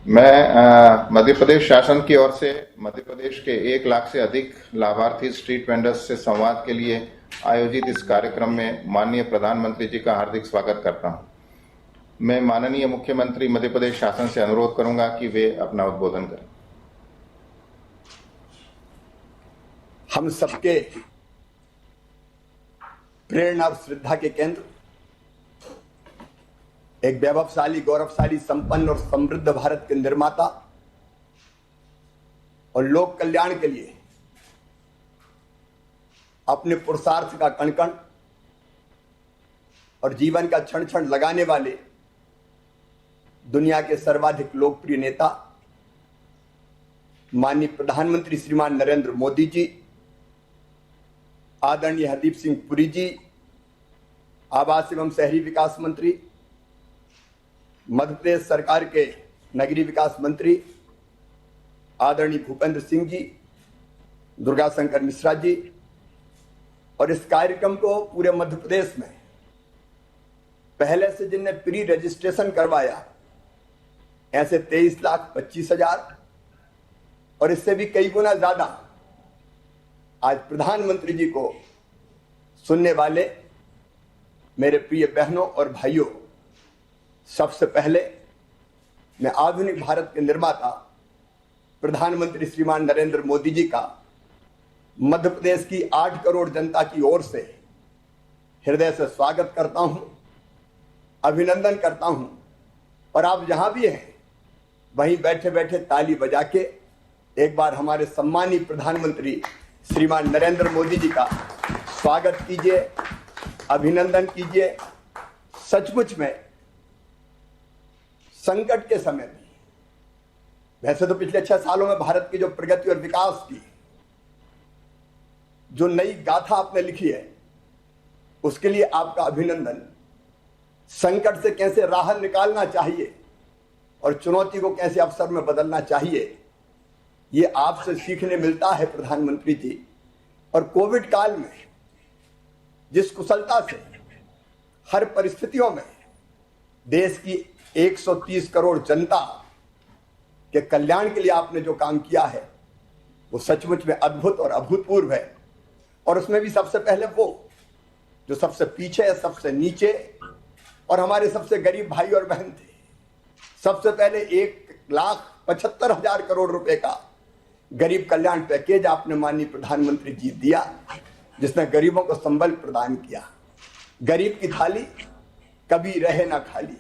मैं मध्य प्रदेश शासन की ओर से मध्य प्रदेश के 1 लाख से अधिक लाभार्थी स्ट्रीट वेंडर्स से संवाद के लिए आयोजित इस कार्यक्रम में माननीय प्रधानमंत्री जी का हार्दिक स्वागत करता हूं। मैं माननीय मुख्यमंत्री मध्य प्रदेश शासन से अनुरोध करूंगा कि वे अपना उद्बोधन करें। हम सबके प्रेरणा और श्रद्धा के केंद्र, एक वैभवशाली, गौरवशाली, संपन्न और समृद्ध भारत के निर्माता और लोक कल्याण के लिए अपने पुरुषार्थ का कण-कण और जीवन का क्षण-क्षण लगाने वाले दुनिया के सर्वाधिक लोकप्रिय नेता माननीय प्रधानमंत्री श्रीमान नरेंद्र मोदी जी, आदरणीय हरदीप सिंह पुरी जी, आवास एवं शहरी विकास मंत्री, मध्य प्रदेश सरकार के नगरीय विकास मंत्री आदरणीय भूपेंद्र सिंह जी, दुर्गा शंकर मिश्रा जी, और इस कार्यक्रम को पूरे मध्य प्रदेश में पहले से जिनने प्री रजिस्ट्रेशन करवाया ऐसे 23,25,000 और इससे भी कई गुना ज्यादा आज प्रधानमंत्री जी को सुनने वाले मेरे प्रिय बहनों और भाइयों, सबसे पहले मैं आधुनिक भारत के निर्माता प्रधानमंत्री श्रीमान नरेंद्र मोदी जी का मध्य प्रदेश की 8 करोड़ जनता की ओर से हृदय से स्वागत करता हूं, अभिनंदन करता हूं। और आप जहां भी हैं वहीं बैठे बैठे ताली बजा के एक बार हमारे सम्मानित प्रधानमंत्री श्रीमान नरेंद्र मोदी जी का स्वागत कीजिए, अभिनंदन कीजिए। सचमुच में संकट के समय में, वैसे तो पिछले 6 सालों में भारत की जो प्रगति और विकास की जो नई गाथा आपने लिखी है, उसके लिए आपका अभिनंदन। संकट से कैसे राह निकालना चाहिए और चुनौती को कैसे अवसर में बदलना चाहिए, ये आपसे सीखने मिलता है प्रधानमंत्री जी। और कोविड काल में जिस कुशलता से हर परिस्थितियों में देश की 130 करोड़ जनता के कल्याण के लिए आपने जो काम किया है वो सचमुच में अद्भुत और अभूतपूर्व है। और उसमें भी सबसे पहले वो जो सबसे पीछे है, सबसे नीचे और हमारे सबसे गरीब भाई और बहन थे। सबसे पहले 1,75,000 करोड़ रुपए का गरीब कल्याण पैकेज आपने माननीय प्रधानमंत्री जी दिया, जिसने गरीबों को संबल प्रदान किया। गरीब की थाली कभी रहे ना खाली।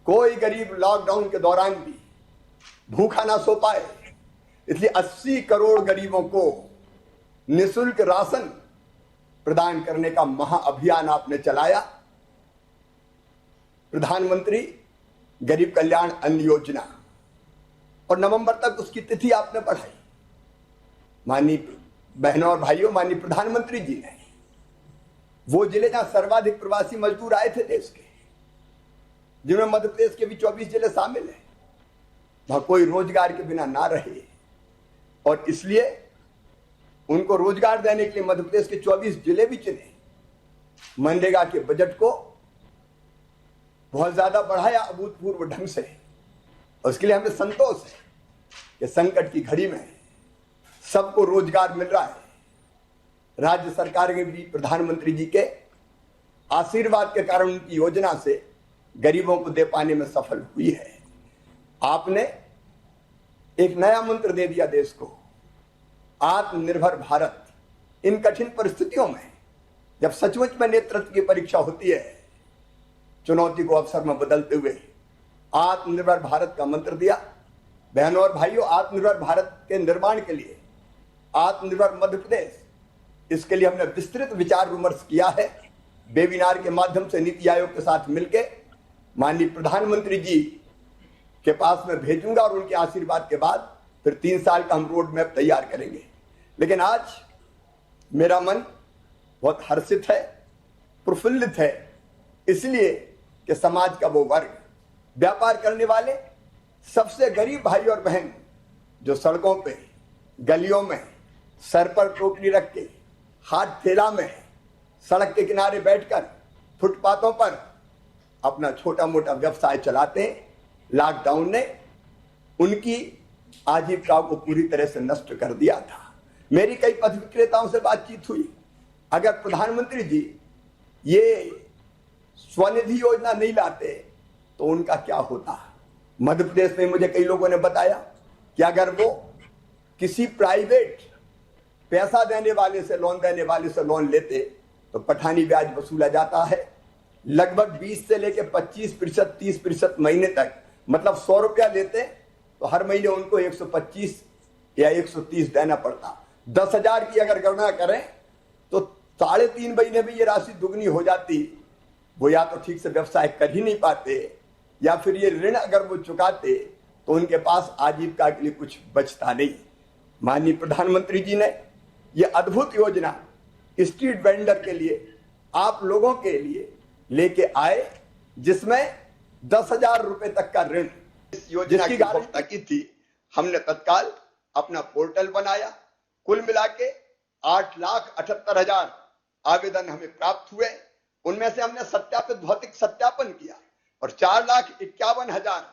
कोई गरीब लॉकडाउन के दौरान भी भूखा ना सो पाए, इसलिए 80 करोड़ गरीबों को निःशुल्क राशन प्रदान करने का महाअभियान आपने चलाया। प्रधानमंत्री गरीब कल्याण अन्न योजना, और नवंबर तक उसकी तिथि आपने बढ़ाई। माननीय बहनों और भाइयों, माननीय प्रधानमंत्री जी ने वो जिले जहां सर्वाधिक प्रवासी मजदूर आए थे देश के, जिनमें मध्य प्रदेश के भी 24 जिले शामिल हैं, वहां कोई रोजगार के बिना ना रहे। और इसलिए उनको रोजगार देने के लिए मध्य प्रदेश के 24 जिले भी चुने। मनरेगा के बजट को बहुत ज्यादा बढ़ाया अभूतपूर्व ढंग से। और उसके लिए हमें संतोष है कि संकट की घड़ी में सबको रोजगार मिल रहा है। राज्य सरकार ने भी प्रधानमंत्री जी के आशीर्वाद के कारण उनकी योजना से गरीबों को दे पाने में सफल हुई है। आपने एक नया मंत्र दे दिया देश को, आत्मनिर्भर भारत। इन कठिन परिस्थितियों में जब सचमुच में नेतृत्व की परीक्षा होती है, चुनौती को अवसर में बदलते हुए आत्मनिर्भर भारत का मंत्र दिया। बहनों और भाइयों, आत्मनिर्भर भारत के निर्माण के लिए आत्मनिर्भर मध्य प्रदेश, इसके लिए हमने विस्तृत विचार विमर्श किया है। वेबिनार के माध्यम से नीति आयोग के साथ मिलकर माननीय प्रधानमंत्री जी के पास में भेजूंगा और उनके आशीर्वाद के बाद फिर 3 साल का हम रोड मैप तैयार करेंगे। लेकिन आज मेरा मन बहुत हर्षित है, प्रफुल्लित है, इसलिए कि समाज का वो वर्ग, व्यापार करने वाले सबसे गरीब भाई और बहन जो सड़कों पे, गलियों में सर पर टोकरी रख के, हाथ थैला में सड़क के किनारे बैठकर फुटपाथों पर अपना छोटा मोटा व्यवसाय चलाते हैं। लॉकडाउन ने उनकी आजीविका को पूरी तरह से नष्ट कर दिया था। मेरी कई पथ विक्रेताओं से बातचीत हुई, अगर प्रधानमंत्री जी ये स्वनिधि योजना नहीं लाते तो उनका क्या होता। मध्य प्रदेश में मुझे कई लोगों ने बताया कि अगर वो किसी प्राइवेट पैसा देने वाले से, लोन देने वाले से लोन लेते तो पठानी ब्याज वसूला जाता है, लगभग 20 से लेकर 25%, 30% महीने तक, मतलब 100 रुपया लेते तो हर महीने उनको 125 या 130 देना पड़ता। 10,000 की अगर गणना करें तो 3.5 महीने में ये राशि दुगनी हो जाती। वो या तो ठीक से व्यवसाय कर ही नहीं पाते, या फिर ये ऋण अगर वो चुकाते तो उनके पास आजीविका के लिए कुछ बचता नहीं। माननीय प्रधानमंत्री जी ने ये अद्भुत योजना स्ट्रीट वेंडर के लिए, आप लोगों के लिए लेके आए, जिसमें 10,000 रुपए तक का ऋण, इस योजना की घोषणा की थी। हमने तत्काल अपना पोर्टल बनाया, कुल मिला के 8,78,000 आवेदन हमें प्राप्त हुए। उनमें से हमने सत्यापित भौतिक सत्यापन किया और 4,51,000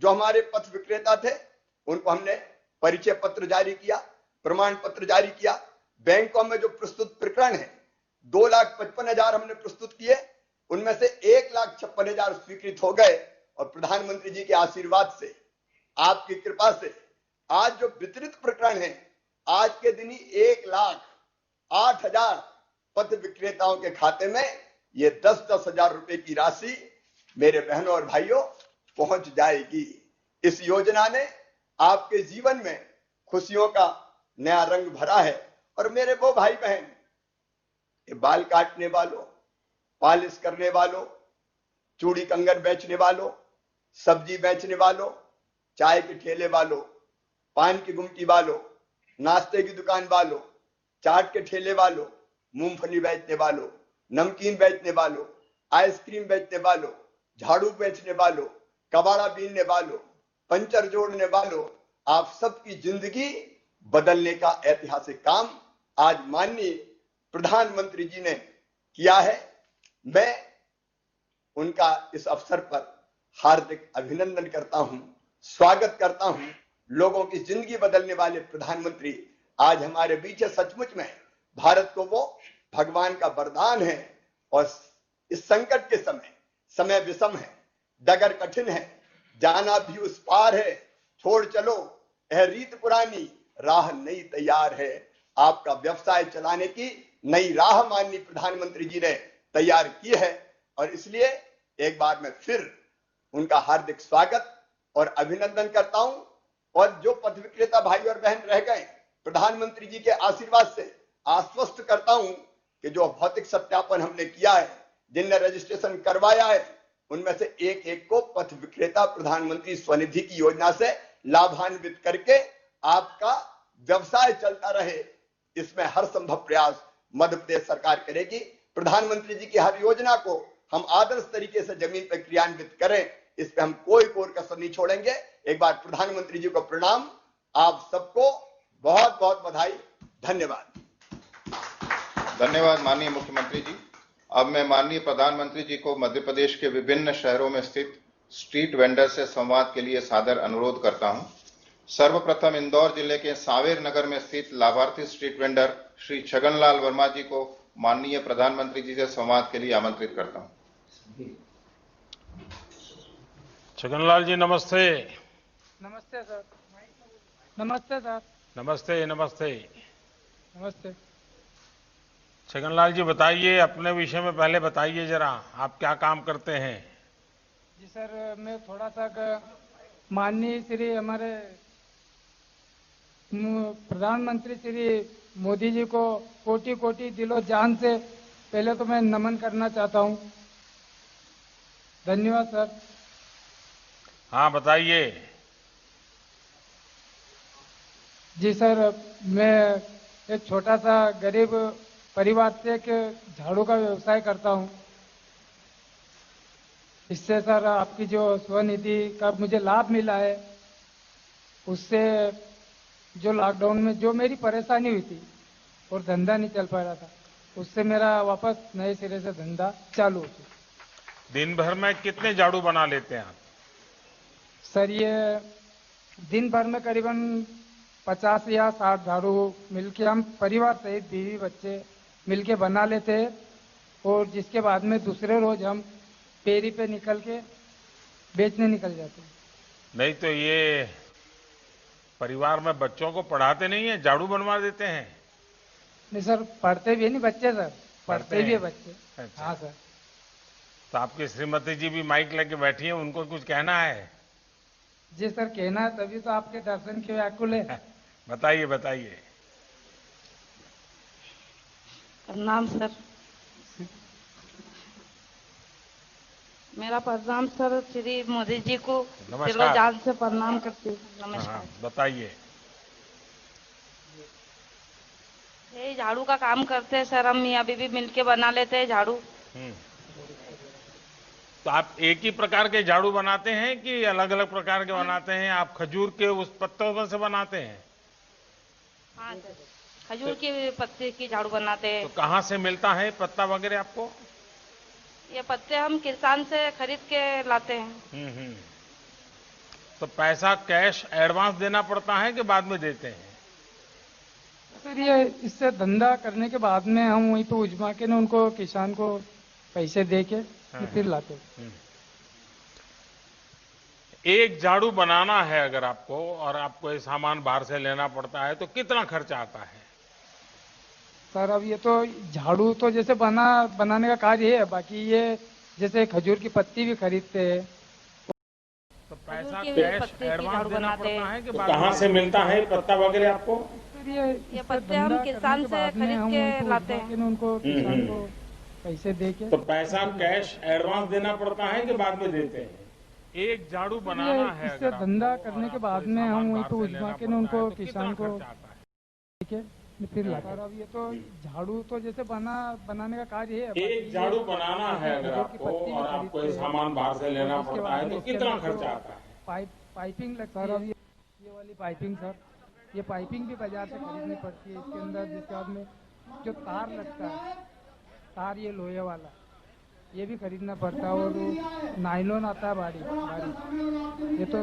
जो हमारे पथ विक्रेता थे उनको हमने परिचय पत्र जारी किया, प्रमाण पत्र जारी किया। बैंकों में जो प्रस्तुत प्रकरण है 2,55,000 हमने प्रस्तुत किए, उनमें से 1,56,000 स्वीकृत हो गए। और प्रधानमंत्री जी के आशीर्वाद से, आपकी कृपा से आज जो वितरित प्रकरण है, आज के दिन ही 1,08,000 पथ विक्रेताओं के खाते में ये 10,000 रुपए की राशि मेरे बहनों और भाइयों पहुंच जाएगी। इस योजना ने आपके जीवन में खुशियों का नया रंग भरा है। और मेरे वो भाई बहन, ये बाल काटने वालों, पॉलिश करने वालों, चूड़ी कंगन बेचने वालों, सब्जी बेचने वालों, चाय के ठेले वालों, पान की गुमटी वालों, नाश्ते की दुकान वालों, चाट के ठेले वालों, मूंगफली बेचने वालों, नमकीन बेचने वालों, आइसक्रीम बेचने वालों, झाड़ू बेचने वालों, कबाड़ा बीनने वालों, पंचर जोड़ने वालों, आप सबकी जिंदगी बदलने का ऐतिहासिक काम आज माननीय प्रधानमंत्री जी ने किया है। मैं उनका इस अवसर पर हार्दिक अभिनंदन करता हूं, स्वागत करता हूं। लोगों की जिंदगी बदलने वाले प्रधानमंत्री आज हमारे बीच है। सचमुच में भारत को वो भगवान का वरदान है। और इस संकट के समय विषम है, डगर कठिन है, जाना भी उस पार है, छोड़ चलो यह रीत पुरानी, राह नई तैयार है। आपका व्यवसाय चलाने की नई राह माननीय प्रधानमंत्री जी ने तैयार की है। और इसलिए एक बार मैं फिर उनका हार्दिक स्वागत और अभिनंदन करता हूं। और जो पथ विक्रेता भाई और बहन रह गए, प्रधानमंत्री जी के आशीर्वाद से आश्वस्त करता हूं कि जो भौतिक सत्यापन हमने किया है, जिनने रजिस्ट्रेशन करवाया है, उनमें से एक एक को पथ विक्रेता प्रधानमंत्री स्वनिधि की योजना से लाभान्वित करके आपका व्यवसाय चलता रहे, इसमें हर संभव प्रयास मध्य प्रदेश सरकार करेगी। प्रधानमंत्री जी की हर योजना को हम आदर्श तरीके से जमीन पर क्रियान्वित करें, इस पे हम कोई कोर कसर नहीं छोड़ेंगे। एक बार प्रधानमंत्री जी को प्रणाम, आप सबको बहुत बहुत बधाई, धन्यवाद। धन्यवाद माननीय मुख्यमंत्री जी। अब मैं माननीय प्रधानमंत्री जी को मध्य प्रदेश के विभिन्न शहरों में स्थित स्ट्रीट वेंडर से संवाद के लिए सादर अनुरोध करता हूं। सर्वप्रथम इंदौर जिले के सांवेर नगर में स्थित लाभार्थी स्ट्रीट वेंडर श्री छगनलाल वर्मा जी को माननीय प्रधानमंत्री जी से संवाद के लिए आमंत्रित करता हूं। छगनलाल जी नमस्ते। नमस्ते सर। नमस्ते सर। नमस्ते नमस्ते। नमस्ते। छगनलाल जी बताइए, अपने विषय में पहले बताइए जरा, आप क्या काम करते हैं? जी सर, मैं थोड़ा सा माननीय श्री हमारे प्रधानमंत्री श्री मोदी जी को कोटि कोटि दिलो जान से पहले तो मैं नमन करना चाहता हूं। धन्यवाद सर। हाँ बताइए। जी सर, मैं एक छोटा सा गरीब परिवार से एक झाड़ू का व्यवसाय करता हूं। इससे सर आपकी जो स्वनिधि का मुझे लाभ मिला है, उससे जो लॉकडाउन में जो मेरी परेशानी हुई थी और धंधा नहीं चल पा रहा था, उससे मेरा वापस नए सिरे से धंधा चालू हो गया। दिन भर में कितने झाड़ू बना लेते हैं आप? सर ये दिन भर में करीबन 50 या 60 झाड़ू मिलके हम परिवार सहित बीवी बच्चे मिलके बना लेते हैं और जिसके बाद में दूसरे रोज हम फेरी पे निकल के बेचने निकल जाते हैं। नहीं तो ये परिवार में बच्चों को पढ़ाते नहीं है, झाड़ू बनवा देते हैं? नहीं सर, पढ़ते भी है नहीं बच्चे सर, पढ़ते भी है हैं? बच्चे। अच्छा। हाँ सर। तो आपकी श्रीमती जी भी माइक लेके बैठी है, उनको कुछ कहना है? जी सर, कहना है तभी तो आपके दर्शन के व्याकुल है। बताइए बताइए। प्रणाम सर। मेरा प्रणाम सर, श्री मोदी जी को नमस्कार। दिलो जान से प्रणाम करती हूँ। हाँ, नमस्कार। बताइए। ये झाड़ू का काम करते हैं सर, हम अभी भी मिलके बना लेते हैं झाड़ू। हम्म। तो आप एक ही प्रकार के झाड़ू बनाते हैं कि अलग अलग प्रकार के बनाते हैं? आप खजूर के उस पत्तों में से बनाते हैं? हाँ सर, खजूर के पत्ते की झाड़ू बनाते हैं। तो कहाँ से मिलता है पत्ता वगैरह आपको? ये पत्ते हम किसान से खरीद के लाते हैं। हम्म। तो पैसा कैश एडवांस देना पड़ता है कि बाद में देते हैं? सर ये इससे धंधा करने के बाद में हम वहीं पे उजमा के ना उनको किसान को पैसे दे के फिर लाते हैं। एक झाड़ू बनाना है अगर आपको, और आपको ये सामान बाहर से लेना पड़ता है, तो कितना खर्चा आता है? सर अब ये तो झाड़ू तो जैसे बनाने का कार्य है, बाकी ये जैसे खजूर की पत्ती भी खरीदते हैं। तो पैसा खजूर के कैश पत्ते की एडवांस झाड़ू देना बनाते पड़ता हैं। है कि बाद में? कहाँ से मिलता है पत्ता वगैरह आपको? सर ये इससे पत्ते हम धंधा किसान करने के से बाद में खरीद हम के वहीं पे लाते उजमा हैं। के ना उनको किसान को पैसे दे के तो पैसा कैश एडवांस देना पड़ता है कि बाद में देते हैं? एक झाड़ू बनाना है इससे अगर धंधा आपको, करने और के आपको बाद ये में हम सामान वहीं बाहर पे से उजमा लेना के ना पड़ता है, उनको तो कितना किसान को खर्चा आता है? के फिर लाते हैं। अब ये तो झाड़ू तो जैसे बनाने का कार्य है। एक झाड़ू बनाना है अगर आपको, और आपको ये सामान बाहर से लेना पड़ता है, तो कितना खर्चा आता है? पाइपिंग लगता है। अब ये वाली पाइपिंग सर, ये पाइपिंग भी बाजार से खरीदनी पड़ती है। इसके अंदर जिसके बाद में जो तार लगता है, तार ये लोहे वाला, ये भी खरीदना पड़ता है। और नायलॉन आता है भारी, ये तो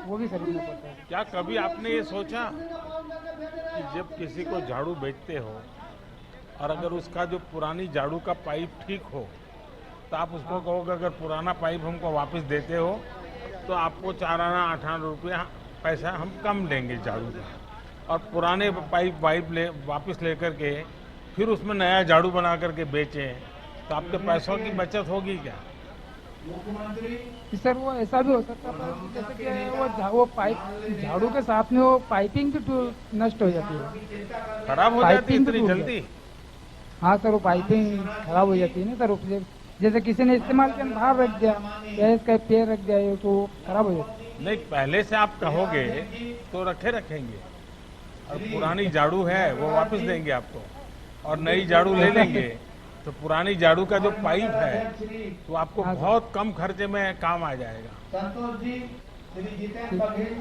वो भी खरीदना पड़ता है। क्या कभी आपने ये सोचा कि जब किसी को झाड़ू बेचते हो और अगर उसका जो पुरानी झाड़ू का पाइप ठीक हो, तो आप उसको कहोगे अगर पुराना पाइप हमको वापस देते हो तो आपको 4 आना 8 आना रुपया पैसा हम कम लेंगे झाड़ू का, और पुराने पाइप वापस लेकर के फिर उसमें नया झाड़ू बना करके बेचें, तो आपके पैसों की बचत होगी क्या? सर वो ऐसा भी हो सकता है, जैसे कि वो पाइप झाड़ू के साथ में वो पाइपिंग भी नष्ट हो जाती है, खराब हो जाती है पाइपिंग इतनी भी जल्दी? हाँ सर, वो पाइपिंग खराब हो जाती है ना सर। जैसे किसी ने इस्तेमाल किया बाहर रख दिया या इसका पैर रख दिया तो खराब हो जाती है। नहीं, पहले से आप कहोगे तो रखेंगे, और पुरानी झाड़ू है वो वापस देंगे आपको, और नई झाड़ू ले लेंगे, तो पुरानी झाड़ू का जो पाइप है तो आपको बहुत कम खर्चे में काम आ जाएगा।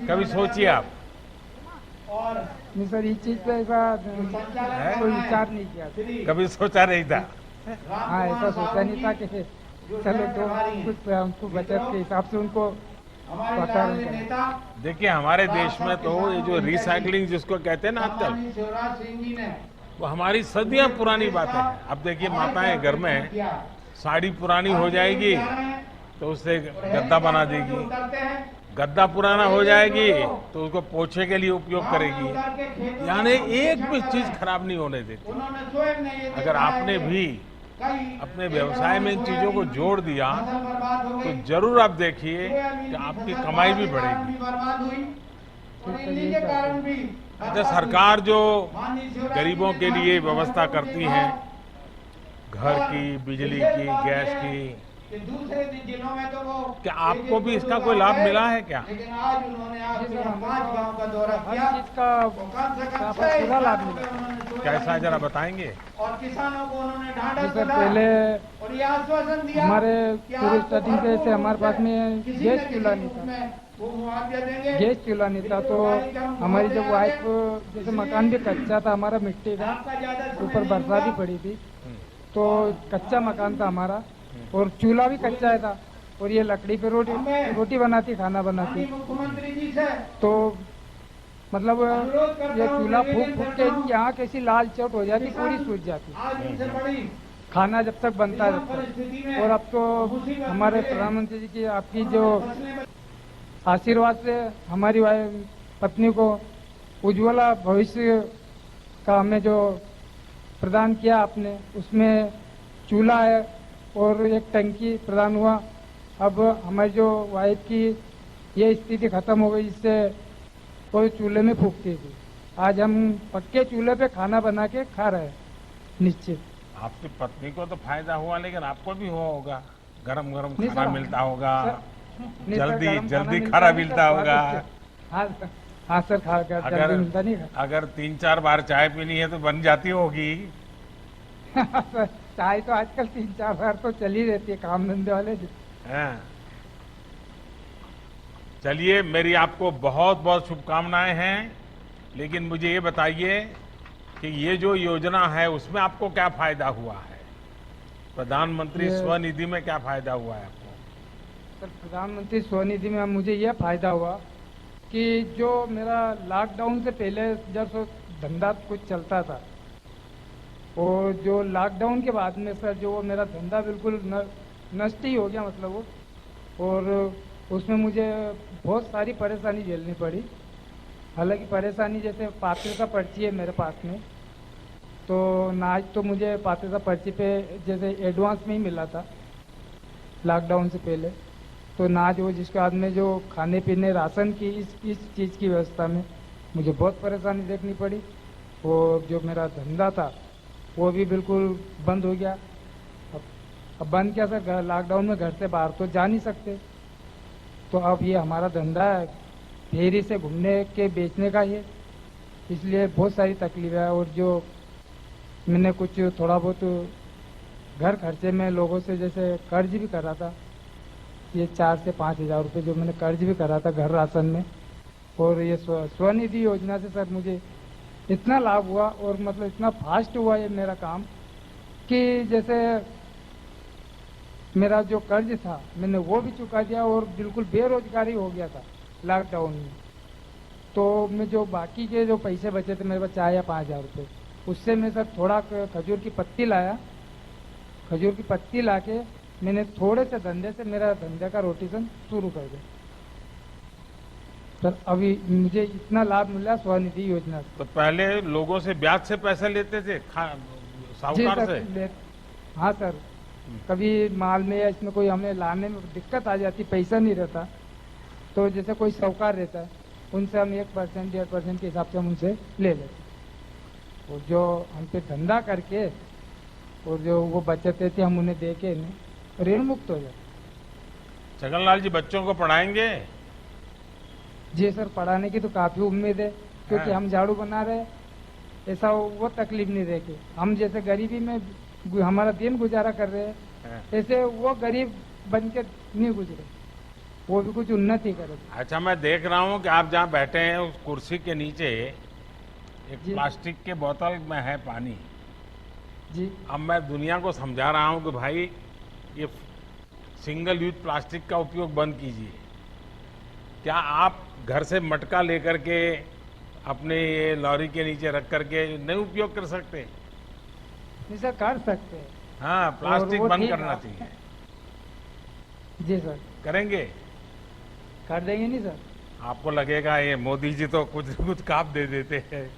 कभी सोचिए आप? नहीं सर, इस चीज पे ऐसा कोई विचार नहीं किया। कभी सोचा नहीं था? हाँ, ऐसा सोचा नहीं था कि चलो तो कुछ हमको बचत के हिसाब से उनको पता नहीं। देखिए हमारे देश में तो ये जो रिसाइकलिंग जिसको कहते हैं ना आजकल, वो हमारी सदियां पुरानी बातें हैं। अब देखिए माताएं घर में साड़ी पुरानी हो जाएगी तो उससे गद्दा बना देगी, गद्दा पुराना हो जाएगी तो उसको पोछे के लिए उपयोग करेगी, यानी एक भी चीज खराब नहीं होने देती। अगर आपने भी अपने व्यवसाय में इन चीजों को जोड़ दिया तो जरूर आप देखिए कि आपकी कमाई भी बढ़ेगी। अच्छा, सरकार जो गरीबों के लिए व्यवस्था करती है, घर की, बिजली की, गैस की, क्या आपको भी इसका कोई लाभ मिला है क्या? हर चीज का पूरा लाभ मिला। कैसा, जरा बताएंगे? और किसानों को उन्होंने ढांढस जैसे बंधाया पहले और ये आश्वासन दिया हमारे कि पूरे आप स्टार्टिंग से ऐसे हमारे पास में किसी गैस न चूल्हा किसी नहीं रूप था। में वो मुआवजा देंगे। गैस चूल्हा नहीं था, तो हमारी जब वाइफ, जैसे मकान भी कच्चा था हमारा, मिट्टी का, आपका ज्यादा समय ऊपर नहीं बरसात हुआ। भी पड़ी थी, तो कच्चा मकान था हमारा और चूल्हा भी कच्चा था। और ये लकड़ी पे रोटी बनाती, खाना बनाती। माननीय मुख्यमंत्री जी से तो मतलब अनुरोध करता ये हूं, चूल्हा निवेदन फूक फूक करता के हूं। यहाँ कैसी लाल चट हो जाती, पूरी सूझ जाती आज इनसे बड़ी खाना जब तक बनता विषम रहता। परिस्थिति में और अब तो मुसीबत हमारे में प्रधानमंत्री जी की आपकी जो फसलें आशीर्वाद से हमारी पत्नी को उज्ज्वला भविष्य का हमें जो प्रदान किया आपने, उसमें चूल्हा है और एक टंकी प्रदान हुआ। अब हमारी जो वाइफ की ये स्थिति खत्म हो गई, जिससे कोई चूल्हे में फूकती थी। आज हम पक्के चूल्हे पे खाना बना के खा रहे हैं निश्चित। आपकी पत्नी को तो फायदा हुआ, लेकिन आपको भी हुआ होगा। गरम गरम नहीं खाना सर, मिलता होगा, नहीं सर, जल्दी गरम जल्दी खाना खाना नहीं मिलता सर, होगा। स्वादिष्ट। हाँ सर, हाँ सर, खा कर जल्दी अगर मिलता नहीं अगर 3-4 बार चाय पीनी है तो बन जाती होगी। सर, चाय तो आजकल 3-4 बार तो चली रहती है काम धंधे वाले। हैं। चलिए, मेरी आपको बहुत बहुत शुभकामनाएं हैं, लेकिन मुझे ये बताइए कि ये जो योजना है उसमें आपको क्या फायदा हुआ है? प्रधानमंत्री स्वनिधि में क्या फायदा हुआ है आपको? सर, प्रधानमंत्री स्वनिधि में मुझे यह फायदा हुआ कि जो मेरा लॉकडाउन से पहले जब धंधा कुछ चलता था, और जो लॉकडाउन के बाद में सर जो मेरा धंधा बिल्कुल नष्ट ही हो गया, मतलब वो, और उसमें मुझे बहुत सारी परेशानी झेलनी पड़ी। हालांकि परेशानी जैसे पात्रता पर्ची है मेरे पास में, तो नाज तो मुझे पात्रता पर्ची पे जैसे एडवांस में ही मिला था लॉकडाउन से पहले, तो नाज वो जिसके बाद में जो खाने पीने राशन की इस चीज़ की व्यवस्था में मुझे बहुत परेशानी देखनी पड़ी। और जो मेरा धंधा था वो भी बिल्कुल बंद हो गया। अब बंद क्या सर, लॉकडाउन में घर से बाहर तो जा नहीं सकते, तो अब ये हमारा धंधा है फेरी से घूमने के बेचने का ही है, इसलिए बहुत सारी तकलीफें है। और जो मैंने कुछ थोड़ा बहुत घर खर्चे में लोगों से जैसे कर्ज भी करा था, ये 4 से 5 हज़ार रुपये जो मैंने कर्ज भी करा था घर राशन में। और ये स्वनिधि योजना से सर मुझे इतना लाभ हुआ, और मतलब इतना फास्ट हुआ ये मेरा काम कि जैसे मेरा जो कर्ज था मैंने वो भी चुका दिया, और बिल्कुल बेरोजगारी हो गया था लॉकडाउन में। तो मैं जो बाकी के जो पैसे बचे थे मेरे पास 4 या 5 हज़ार रुपये, उससे मैं सर थोड़ा खजूर की पत्ती लाया। खजूर की पत्ती लाके मैंने थोड़े से धंधे से मेरा धंधे का रोटेशन शुरू कर दिया सर। अभी मुझे इतना लाभ मिला स्वनिधि योजना से। तो पहले लोगों से ब्याज से पैसे लेते थे साहूकार से? हाँ सर, कभी माल में या इसमें कोई हमें लाने में दिक्कत आ जाती, पैसा नहीं रहता, तो जैसे कोई साहूकार रहता है उनसे हम 1% 1.5% के हिसाब से हम उनसे ले लेते, और जो हम पे धंधा करके और जो वो बचत रहती हम उन्हें दे के ऋण मुक्त हो जाते। छगनलाल जी, बच्चों को पढ़ाएंगे? जी सर, पढ़ाने की तो काफी उम्मीद है, क्योंकि हम झाड़ू बना रहे हैं, ऐसा वो तकलीफ नहीं देखे। हम जैसे गरीबी में हमारा दिन गुजारा कर रहे हैं, ऐसे वो गरीब बन के नहीं गुजरे, वो भी कुछ उन्नति करे। अच्छा, मैं देख रहा हूँ कि आप जहाँ बैठे हैं उस कुर्सी के नीचे एक प्लास्टिक के बोतल में है पानी जी। अब मैं दुनिया को समझा रहा हूँ कि भाई ये सिंगल यूज प्लास्टिक का उपयोग बंद कीजिए। क्या आप घर से मटका लेकर के अपने ये लॉरी के नीचे रख करके नहीं उपयोग कर सकते? नहीं सर, कर सकते हैं। हाँ, प्लास्टिक वो बंद ठीक करना है। चाहिए। जी सर, करेंगे? कर देंगे नहीं सर? आपको लगेगा ये मोदी जी तो कुछ कुछ काम दे देते हैं।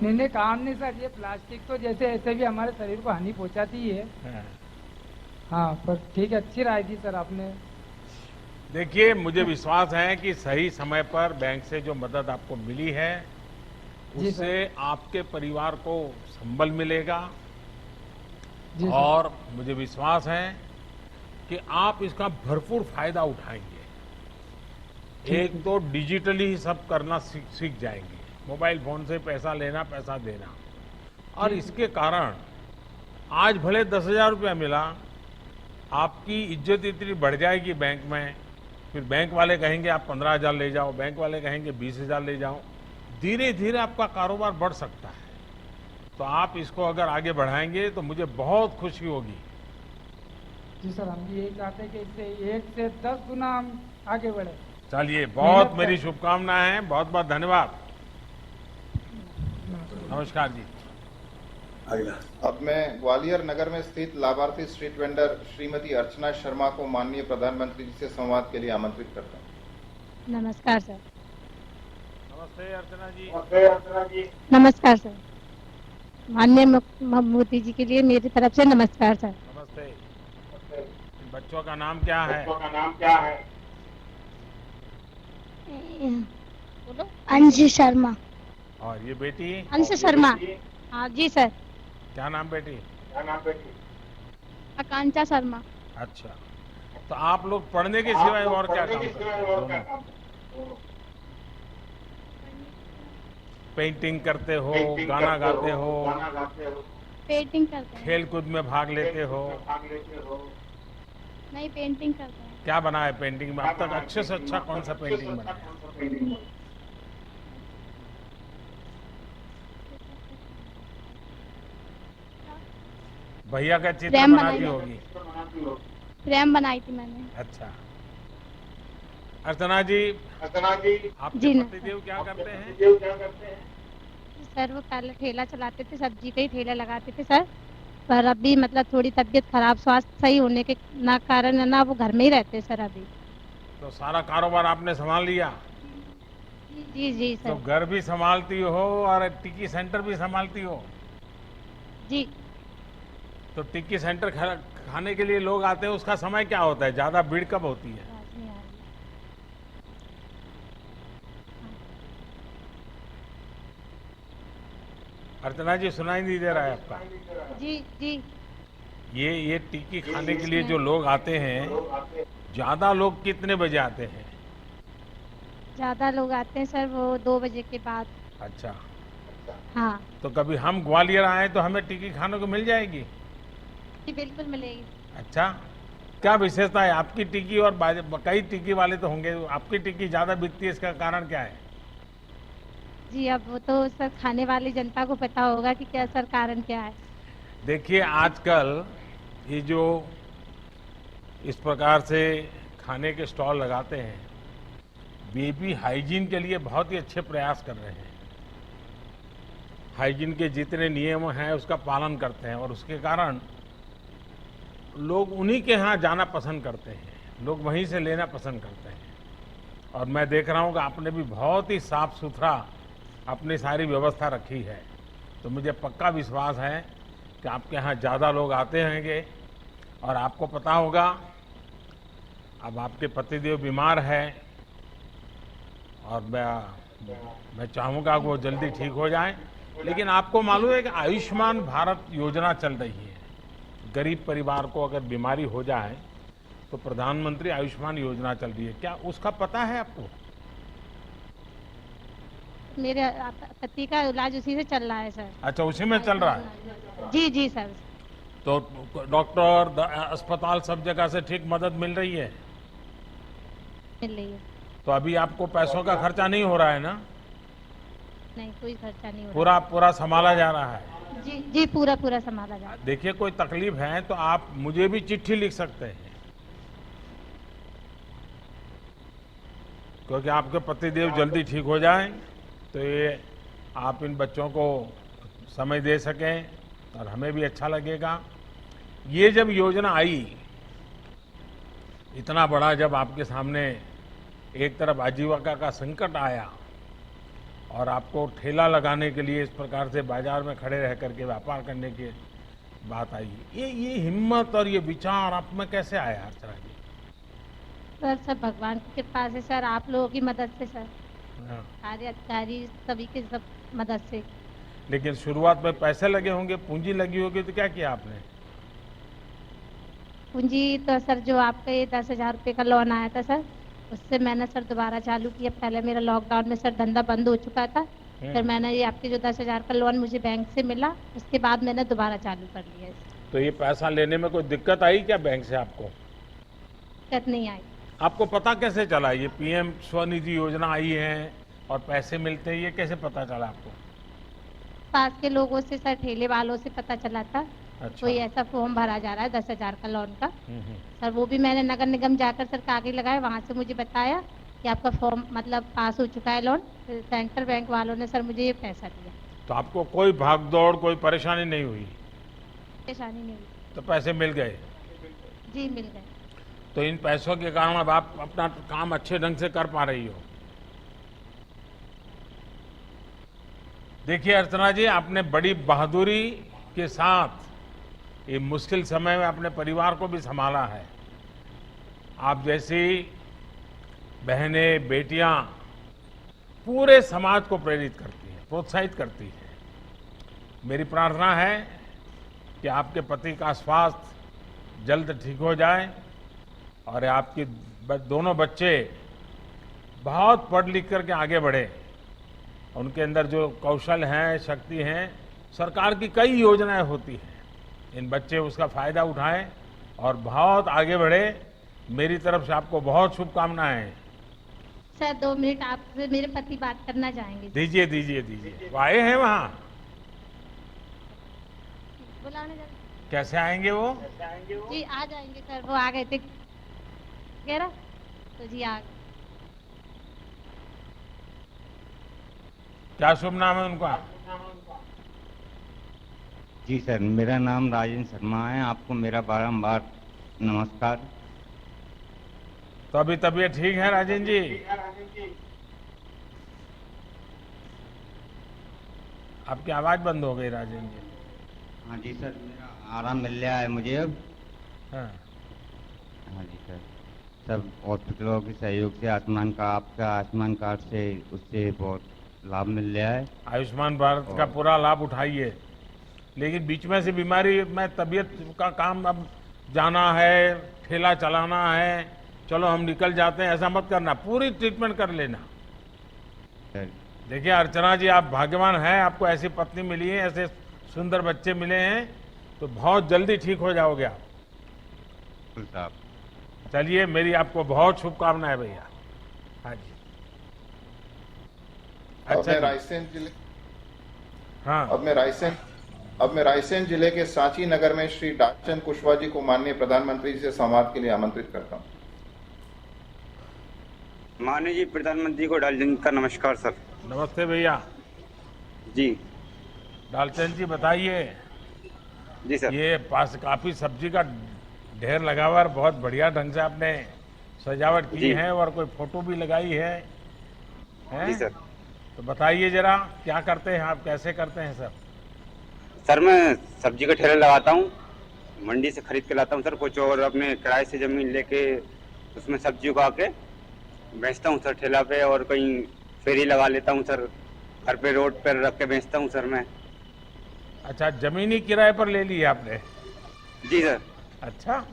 नहीं काम नहीं सर, ये प्लास्टिक तो जैसे ऐसे भी हमारे शरीर को हानि पहुंचाती ही है। हाँ। हाँ, पर ठीक है, अच्छी राय दी सर आपने। देखिए, मुझे विश्वास है कि सही समय पर बैंक से जो मदद आपको मिली है जी उससे आपके परिवार को संबल मिलेगा, जी सर। और मुझे विश्वास है कि आप इसका भरपूर फायदा उठाएंगे। एक तो डिजिटली ही सब करना सीख जाएंगे, मोबाइल फोन से पैसा लेना पैसा देना, और इसके कारण आज भले 10,000 रुपया मिला, आपकी इज्जत इतनी बढ़ जाएगी बैंक में। फिर बैंक वाले कहेंगे आप 15,000 ले जाओ, बैंक वाले कहेंगे 20,000 ले जाओ। धीरे धीरे आपका कारोबार बढ़ सकता है। तो आप इसको अगर आगे बढ़ाएंगे तो मुझे बहुत खुशी होगी जी सर, हम भी यही चाहते हैं कि इससे 1 से 10 गुना हम आगे बढ़े। चलिए, बहुत मेहनत मेरी करें। शुभकामनाएं हैं, बहुत बहुत धन्यवाद। नमस्कार जी। अगला अब मैं ग्वालियर नगर में स्थित लाभार्थी स्ट्रीट वेंडर श्रीमती अर्चना शर्मा को माननीय प्रधानमंत्री जी से संवाद के लिए आमंत्रित करता हूँ। नमस्कार सर। नमस्ते अर्चना जी। नमस्कार सर। माननीय मोदी जी के लिए मेरी तरफ से नमस्कार सर। नमस्ते। इन बच्चों का नाम क्या है? बोलो। अंश शर्मा। और ये बेटी? अंश शर्मा। हाँ जी सर। क्या नाम बेटी? आकांक्षा शर्मा। अच्छा, तो आप लोग पढ़ने के सिवाय और क्या काम करते हैं दोनों? पेंटिंग करते हो, गाना गाते हो, पेंटिंग करते हैं। खेल कूद में भाग लेते हो? नहीं, पेंटिंग करते हैं। क्या बना है पेंटिंग में अब तक? अच्छे से अच्छा कौन सा पेंटिंग बना है? भैया का चित्र फ्रेम बनाती बनाई। होगी। फ्रेम बनाई थी मैंने। अच्छा। अर्चना जी, आपके जी नहीं। पतिदेव क्या करते हैं? सर वो पहले ठेला चलाते थे, सब्जी का ही ठेला लगाते थे सर। पर अभी मतलब थोड़ी तबीयत खराब, स्वास्थ्य सही होने के ना कारण है ना, वो घर में ही रहते सर अभी। तो सारा कारोबार आपने संभाल लिया? जी जी तो सर। घर भी संभालती हो और टिक्की सेंटर भी संभालती हो? जी। तो टिक्की सेंटर खाने के लिए लोग आते हैं, उसका समय क्या होता है? ज्यादा भीड़ कब होती है? आवाज नहीं आ रही। अर्चना जी, सुनाई नहीं दे रहा है आपका? जी जी। ये टिक्की खाने के लिए जो लोग आते हैं, ज्यादा लोग कितने बजे आते हैं? ज्यादा लोग आते हैं सर वो 2 बजे के बाद। अच्छा, हाँ तो कभी हम ग्वालियर आए तो हमें टिक्की खाने को मिल जाएगी? जी, बिल्कुल मिलेगी। अच्छा, क्या विशेषता है आपकी टिक्की और कई टिक्की वाले तो होंगे, आपकी टिक्की ज्यादा बिकती है, इसका कारण क्या है? जी, अब वो तो सर खाने वाली जनता को पता होगा कि क्या सर कारण क्या है। देखिए, आजकल ये जो इस प्रकार से खाने के स्टॉल लगाते हैं, वे भी हाइजीन के लिए बहुत ही अच्छे प्रयास कर रहे हैं। हाइजीन के जितने नियम हैं उसका पालन करते हैं और उसके कारण लोग उन्हीं के यहाँ जाना पसंद करते हैं, लोग वहीं से लेना पसंद करते हैं। और मैं देख रहा हूँ कि आपने भी बहुत ही साफ सुथरा अपनी सारी व्यवस्था रखी है, तो मुझे पक्का विश्वास है कि आपके यहाँ ज़्यादा लोग आते होंगे। और आपको पता होगा, अब आपके पतिदेव बीमार है और मैं चाहूँगा कि वो जल्दी ठीक हो जाए। लेकिन आपको मालूम है कि आयुष्मान भारत योजना चल रही है। गरीब परिवार को अगर बीमारी हो जाए तो प्रधानमंत्री आयुष्मान योजना चल रही है, क्या उसका पता है आपको? मेरे पति का इलाज उसी से चल रहा है सर। अच्छा, उसी में चल रहा है। जी जी सर। तो डॉक्टर, अस्पताल सब जगह से ठीक मदद मिल रही है? मिल रही है। तो अभी आपको पैसों का खर्चा नहीं हो रहा है ना? नहीं, कोई खर्चा नहीं हो पूरा पूरा संभाला जा रहा है? रहा। जी जी, पूरा पूरा संभाला जा रहा देखिए, कोई तकलीफ है तो आप मुझे भी चिट्ठी लिख सकते हैं, क्योंकि आपके पतिदेव जल्दी ठीक हो जाएं तो ये आप इन बच्चों को समय दे सकें और हमें भी अच्छा लगेगा। ये जब योजना आई, इतना बड़ा जब आपके सामने एक तरफ आजीविका का संकट आया और आपको ठेला लगाने के लिए इस प्रकार से बाजार में खड़े रह करके व्यापार करने की बात आई, ये हिम्मत और ये विचार आप में कैसे आया अर्चना जी? सर सब भगवान की कृपा से सर, आप लोगों की मदद से सर, हाँ। सारे अधिकारी सभी की सब मदद से। लेकिन शुरुआत में पैसे लगे होंगे, पूंजी लगी होगी, तो क्या किया आपने? पूंजी तो सर जो आपका ये 10,000 रुपये का लोन आया था सर, उससे मैंने सर दोबारा चालू किया। पहले मेरा लॉकडाउन में सर धंधा बंद हो चुका था, फिर मैंने ये आपके जो 10,000 का लोन मुझे बैंक से मिला, उसके बाद मैंने दोबारा चालू कर लिया। तो ये पैसा लेने में कोई दिक्कत आई क्या बैंक से आपको? दिक्कत नहीं आई। आपको पता कैसे चला ये पीएम स्वनिधि योजना आई है और पैसे मिलते हैं, ये कैसे पता चला आपको? पास के लोगों से सर, ठेले वालों से पता चला था अच्छा। कोई ऐसा फॉर्म भरा जा रहा है 10,000 का लोन का। सर वो भी मैंने नगर निगम जाकर सर कागज लगाए, वहाँ से मुझे बताया कि आपका फॉर्म मतलब पास हो चुका है लोन। फिर सेंट्रल बैंक वालों ने सर मुझे ये पैसा दिया। तो आपको कोई भागदौड़, कोई परेशानी नहीं हुई? परेशानी नहीं हुई। तो पैसे मिल गए? जी मिल गए। तो इन पैसों के कारण अब आप अपना काम अच्छे ढंग से कर पा रही हो। देखिए अर्चना जी, आपने बड़ी बहादुरी के साथ ये मुश्किल समय में अपने परिवार को भी संभाला है। आप जैसी बहनें, बेटियां पूरे समाज को प्रेरित करती हैं, प्रोत्साहित करती हैं। मेरी प्रार्थना है कि आपके पति का स्वास्थ्य जल्द ठीक हो जाए और आपके दोनों बच्चे बहुत पढ़ लिख करके आगे बढ़े। उनके अंदर जो कौशल हैं, शक्ति हैं, सरकार की कई योजनाएं होती हैं, इन बच्चे उसका फायदा उठाएं और बहुत आगे बढ़े। मेरी तरफ से आपको बहुत शुभकामनाएं। सर 2 मिनट आपसे मेरे पति बात करना चाहेंगे। दीजिए दीजिए दीजिए। वो आए हैं वहाँ? बुलाने जा कैसे आएंगे वो? जी आ जाएंगे सर, वो आ गए थे कह रहा तो जी आ गए। क्या शुभ नाम है उनका? जी सर, मेरा नाम राजेंद्र शर्मा है। आपको मेरा बारंबार नमस्कार। तो अभी तबीयत ठीक है राजेंद्र जी? आपकी आवाज बंद हो गई राजेंद्र जी। हाँ जी सर, मेरा आराम मिल रहा है मुझे अब। हाँ। हाँ जी सर, सब हॉस्पिटलों के सहयोग से आपका आयुष्मान कार्ड से उससे बहुत लाभ मिल रहा है। आयुष्मान भारत का पूरा लाभ उठाइए, लेकिन बीच में से बीमारी में तबीयत का काम अब जाना है, ठेला चलाना है, चलो हम निकल जाते हैं, ऐसा मत करना। पूरी ट्रीटमेंट कर लेना। सर देखिए अर्चना जी, आप भाग्यवान हैं, आपको ऐसी पत्नी मिली है, ऐसे सुंदर बच्चे मिले हैं, तो बहुत जल्दी ठीक हो जाओगे आप। साहब, चलिए, मेरी आपको बहुत शुभकामनाएं भैया। हाँ जी। अब मैं जी। रायसेन जिले हाँ। अब मैं रायसेन जिले के सांची नगर में श्री डालचंद कुशवाहा जी को माननीय प्रधानमंत्री जी से संवाद के लिए आमंत्रित करता हूँ। माननीय जी प्रधानमंत्री को डालचंद का नमस्कार सर। नमस्ते भैया। जी डालचंद जी बताइए, जी सर। ये पास काफी सब्जी का ढेर लगा हुआ है, बहुत बढ़िया ढंग से आपने सजावट की जी। है और कोई फोटो भी लगाई है, हैं? जी सर। तो बताइए जरा, क्या करते हैं आप, कैसे करते हैं सर? सर मैं सब्जी का ठेला लगाता हूँ, मंडी से खरीद के लाता हूँ सर कुछ, और अपने किराए से जमीन लेके उसमें सब्जी उगा के बेचता हूँ सर ठेला पे, और कहीं फेरी लगा लेता हूँ सर, घर पे रोड पर रख के बेचता हूँ सर मैं। अच्छा, जमीनी किराए पर ले ली आपने? जी सर। अच्छा,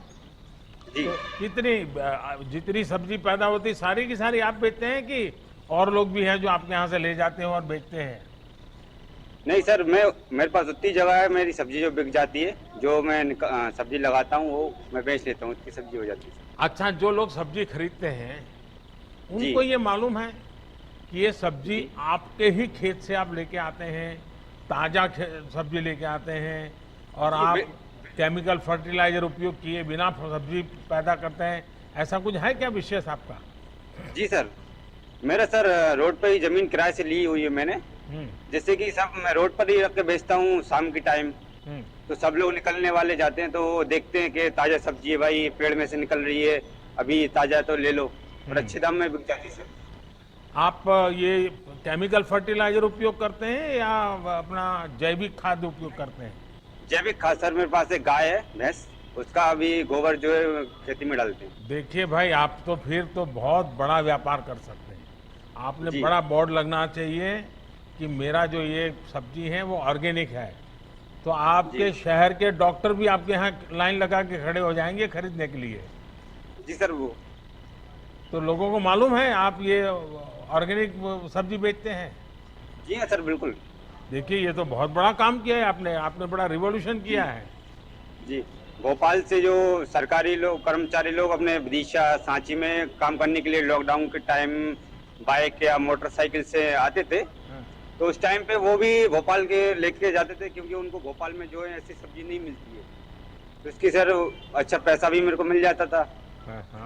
जी तो जितनी सब्जी पैदा होती सारी की सारी आप बेचते हैं कि और लोग भी हैं जो आपके यहाँ से ले जाते हैं और बेचते हैं? नहीं सर, मेरे पास उतनी जगह है, मेरी सब्जी जो बिक जाती है, जो मैं सब्जी लगाता हूँ वो मैं बेच लेता हूँ, उतनी सब्जी हो जाती है। अच्छा, जो लोग सब्जी खरीदते हैं उनको ये मालूम है कि ये सब्जी आपके ही खेत से आप लेके आते हैं, ताजा सब्जी लेके आते हैं, और आप केमिकल फर्टिलाइजर उपयोग किए बिना सब्जी पैदा करते हैं, ऐसा कुछ है क्या विशेष आपका? जी सर, मेरा सर रोड पे ही जमीन किराए से ली हुई है मैंने, जैसे कि सब मैं रोड पर ही रख के बेचता हूँ शाम के टाइम, तो सब लोग निकलने वाले जाते हैं तो वो देखते हैं कि ताजा सब्जी है भाई, पेड़ में से निकल रही है, अभी ताजा है तो ले लो, और अच्छे दाम में बिक जाती है सर। आप ये केमिकल फर्टिलाइजर उपयोग करते हैं या अपना जैविक खाद उपयोग करते हैं? जैविक खाद सर, मेरे पास एक गाय है भैंस, उसका अभी गोबर जो है खेती में डालते हैं। देखिए भाई, आप तो फिर तो बहुत बड़ा व्यापार कर सकते हैं। आपने बड़ा बोर्ड लगना चाहिए कि मेरा जो ये सब्जी है वो ऑर्गेनिक है, तो आपके शहर के डॉक्टर भी आपके यहाँ लाइन लगा के खड़े हो जाएंगे खरीदने के लिए। जी सर। वो तो लोगों को मालूम है आप ये ऑर्गेनिक सब्जी बेचते हैं? जी हाँ सर, बिल्कुल। देखिए, ये तो बहुत बड़ा काम किया है आपने बड़ा रिवॉल्यूशन किया है। जी, भोपाल से जो सरकारी लोग, कर्मचारी लोग अपने विदिशा, सांची में काम करने के लिए लॉकडाउन के टाइम बाइक या मोटरसाइकिल से आते थे, तो उस टाइम पे वो भी भोपाल के लेके जाते थे, क्योंकि उनको भोपाल में जो है ऐसी सब्जी नहीं मिलती है, तो इसकी सर अच्छा पैसा भी मेरे को मिल जाता था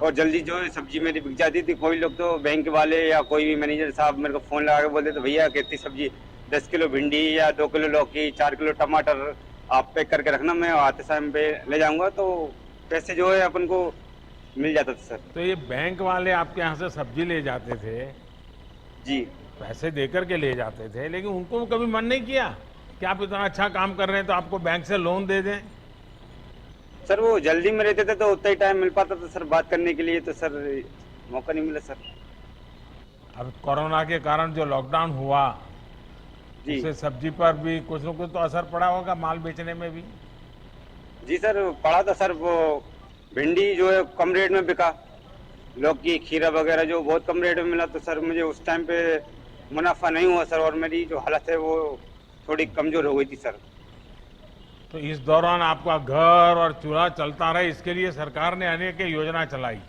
और जल्दी जो है सब्जी मेरी बिक जाती थी। कोई लोग तो बैंक वाले या कोई भी मैनेजर साहब मेरे को फोन लगा के बोलते थे, भैया कितनी सब्जी, 10 किलो भिंडी या 2 किलो लौकी, 4 किलो टमाटर आप पैक करके रखना, मैं आते समय पे ले जाऊंगा। तो पैसे जो है अपन को मिल जाता था सर। तो ये बैंक वाले आपके यहाँ से सब्जी ले जाते थे, जी पैसे देकर के ले जाते थे, लेकिन उनको कभी मन नहीं किया कि आप इतना अच्छा काम कर रहे हैं तो आपको बैंक से लोन दे दें? सर वो जल्दी में रहते थे तो उतना ही टाइम मिल पाता था सर बात करने के लिए, तो सर मौका नहीं मिला सर। अब कोरोना के कारण जो लॉकडाउन हुआ जी उससे सब्जी पर भी कुछ न कुछ तो असर पड़ा होगा, माल बेचने में भी। जी सर पड़ा था सर। वो भिंडी जो है कम रेट में बिका, लौकी खीरा वगैरह जो बहुत कम रेट में मिला, तो सर मुझे उस टाइम पे मुनाफा नहीं हुआ सर, और मेरी जो हालत है वो थोड़ी कमजोर हो गई थी सर। तो इस दौरान आपका घर और चूल्हा चलता रहे, इसके लिए सरकार ने अनेक योजना चलाई,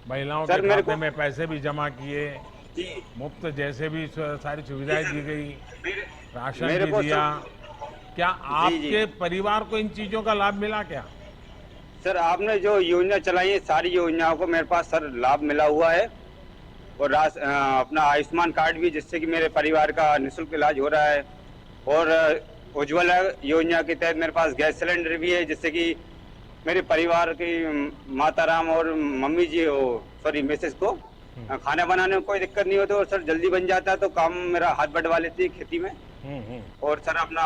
महिलाओं सर, के मेरे खाते को- में पैसे भी जमा किए, जी मुफ्त जैसे भी सारी सुविधाएं दी गई, राशन मेरे भी को दिया। क्या जी। आपके परिवार को इन चीजों का लाभ मिला क्या? सर आपने जो योजना चलाई है सारी योजनाओं को मेरे पास सर लाभ मिला हुआ है, और अपना आयुष्मान कार्ड भी, जिससे कि मेरे परिवार का निःशुल्क इलाज हो रहा है, और उज्ज्वला योजना के तहत मेरे पास गैस सिलेंडर भी है, जिससे कि मेरे परिवार की माता राम और मम्मी जी सॉरी मिसेस को खाना बनाने में कोई दिक्कत नहीं होती, और सर जल्दी बन जाता है, तो काम मेरा हाथ बढ़वा लेती है खेती में। और सर अपना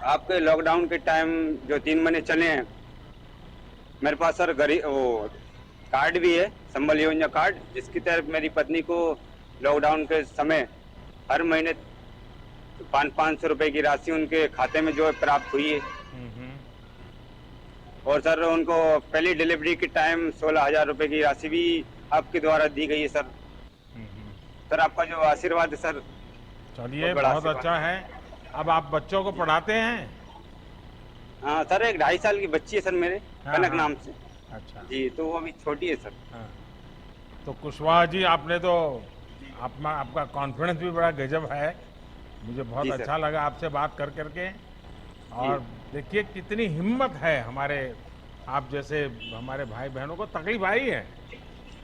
आपके लॉकडाउन के टाइम जो 3 महीने चले हैं, मेरे पास सर गरीब वो कार्ड भी है, संबल योजना कार्ड, जिसकी तहत मेरी पत्नी को लॉकडाउन के समय हर महीने 500 रुपए की राशि उनके खाते में जो है प्राप्त हुई है। और सर उनको पहली डिलीवरी के टाइम 16,000 रुपए की राशि भी आपके द्वारा दी गई है सर। सर आपका जो आशीर्वाद है सर, चलिए बड़ा बहुत अच्छा है। अब आप बच्चों को पढ़ाते हैं? हाँ सर, एक 2.5 साल की बच्ची है सर मेरे, हाँ, कनक हाँ। नाम से। अच्छा। जी तो वो अभी छोटी है सर। हाँ। तो कुशवाहा जी, आपने तो आपका कॉन्फिडेंस भी बड़ा गजब है, मुझे बहुत जी सर। अच्छा लगा आपसे बात कर करके। और देखिए कितनी हिम्मत है हमारे, आप जैसे हमारे भाई बहनों को तकलीफ आई है,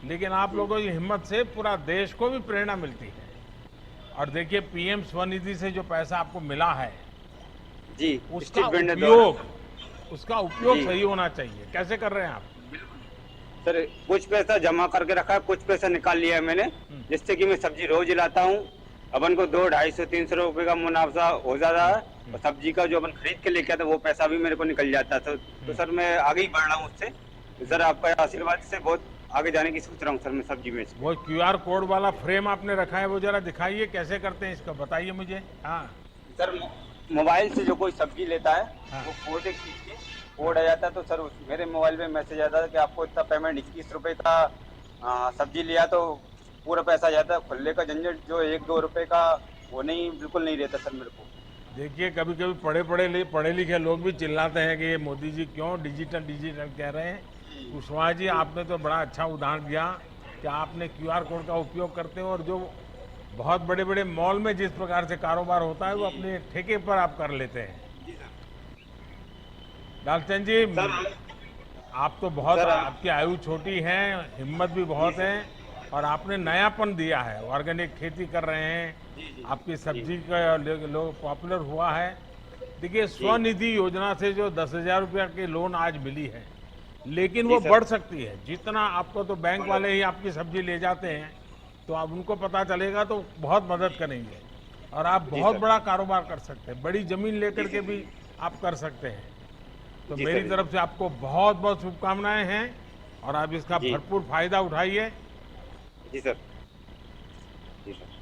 लेकिन आप लोगों की हिम्मत से पूरा देश को भी प्रेरणा मिलती है। और देखिए पीएम स्वनिधि से जो पैसा आपको मिला है, जी उसका स्टेट बैंक उपयोग जी। सही होना चाहिए। कैसे कर रहे हैं आप? सर कुछ पैसा जमा करके रखा है, कुछ पैसा निकाल लिया है मैंने, जिससे कि मैं सब्जी रोज लाता हूँ। अपन को 200, 250, 300 रुपए का मुनाफा हो जाता है, और सब्जी का जो अपन खरीद के लेके आते हैं वो पैसा भी मेरे को निकल जाता है। तो सर मैं आगे ही बढ़ रहा हूँ उससे। तो सर आपका आशीर्वाद से बहुत आगे जाने की सोच रहा हूँ सर मैं सब्जी में। वो क्यूआर कोड वाला फ्रेम आपने रखा है, वो जरा दिखाइए कैसे करते हैं इसका, बताइए मुझे। हाँ सर मोबाइल से जो कोई सब्जी लेता है हाँ। वो कोड खींच के कोड आ जाता है, तो सर मेरे मोबाइल में मैसेज आता है कि आपको इतना पेमेंट 21 रुपए का सब्जी लिया तो पूरा पैसा आ जाता है। खुले का झंझट जो 1-2 रुपए का वो नहीं, बिल्कुल नहीं रहता सर मेरे को। देखिए कभी कभी पढ़े लिखे लोग भी चिल्लाते हैं कि ये मोदी जी क्यों डिजिटल कह रहे हैं। कुशवाहा जी, आपने तो बड़ा अच्छा उदाहरण दिया कि आपने क्यूआर कोड का उपयोग करते हो, और जो बहुत बड़े बड़े मॉल में जिस प्रकार से कारोबार होता है वो अपने ठेके पर आप कर लेते हैं। लालचंद जी, आप तो बहुत, आपकी आयु छोटी है, हिम्मत भी बहुत है, और आपने नयापन दिया है, ऑर्गेनिक खेती कर रहे हैं, आपकी सब्जी का लोग पॉपुलर हुआ है। देखिए स्वनिधि योजना से जो 10,000 रुपया की लोन आज मिली है, लेकिन वो बढ़ सकती है। जितना आपको, तो बैंक वाले ही आपकी सब्जी ले जाते हैं, तो आप उनको पता चलेगा तो बहुत मदद करेंगे, और आप बहुत बड़ा कारोबार कर सकते हैं, बड़ी जमीन लेकर के भी आप कर सकते हैं। तो मेरी तरफ से आपको बहुत बहुत शुभकामनाएं हैं, और आप इसका भरपूर फायदा उठाइए। जी सर। जी सर।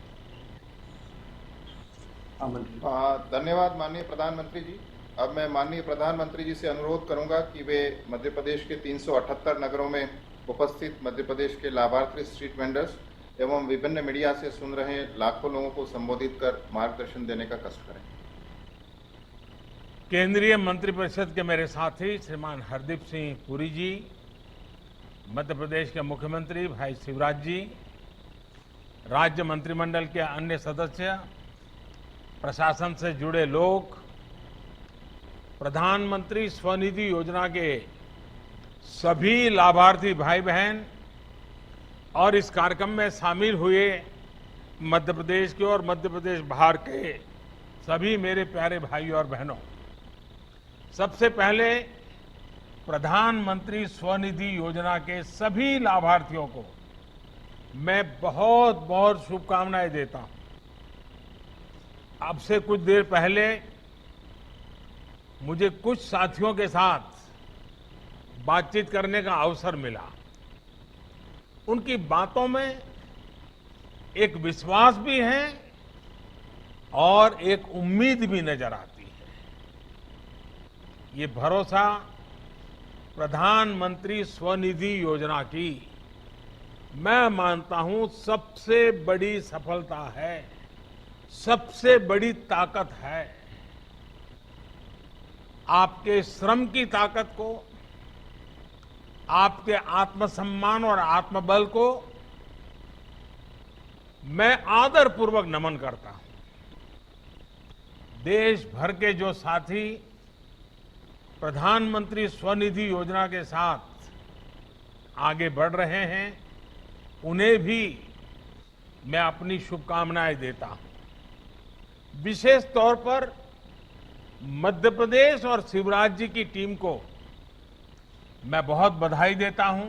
धन्यवाद माननीय प्रधानमंत्री जी। अब मैं माननीय प्रधानमंत्री जी से अनुरोध करूंगा कि वे मध्य प्रदेश के 378 नगरों में उपस्थित मध्य प्रदेश के लाभार्थी स्ट्रीट वेंडर्स एवं विभिन्न मीडिया से सुन रहे लाखों लोगों को संबोधित कर मार्गदर्शन देने का कष्ट करें। केंद्रीय मंत्रिपरिषद के मेरे साथी श्रीमान हरदीप सिंह पुरी जी, मध्य प्रदेश के मुख्यमंत्री भाई शिवराज जी, राज्य मंत्रिमंडल के अन्य सदस्य, प्रशासन से जुड़े लोग, प्रधानमंत्री स्वनिधि योजना के सभी लाभार्थी भाई बहन और इस कार्यक्रम में शामिल हुए मध्य प्रदेश के और मध्य प्रदेश बाहर के सभी मेरे प्यारे भाई और बहनों, सबसे पहले प्रधानमंत्री स्वनिधि योजना के सभी लाभार्थियों को मैं बहुत बहुत शुभकामनाएं देता हूं। अब से कुछ देर पहले मुझे कुछ साथियों के साथ बातचीत करने का अवसर मिला। उनकी बातों में एक विश्वास भी है और एक उम्मीद भी नजर आती है। ये भरोसा प्रधानमंत्री स्वनिधि योजना की मैं मानता हूं सबसे बड़ी सफलता है, सबसे बड़ी ताकत है। आपके श्रम की ताकत को, आपके आत्मसम्मान और आत्मबल को मैं आदरपूर्वक नमन करता हूं। देश भर के जो साथी प्रधानमंत्री स्वनिधि योजना के साथ आगे बढ़ रहे हैं, उन्हें भी मैं अपनी शुभकामनाएं देता हूं। विशेष तौर पर मध्य प्रदेश और शिवराज जी की टीम को मैं बहुत बधाई देता हूं।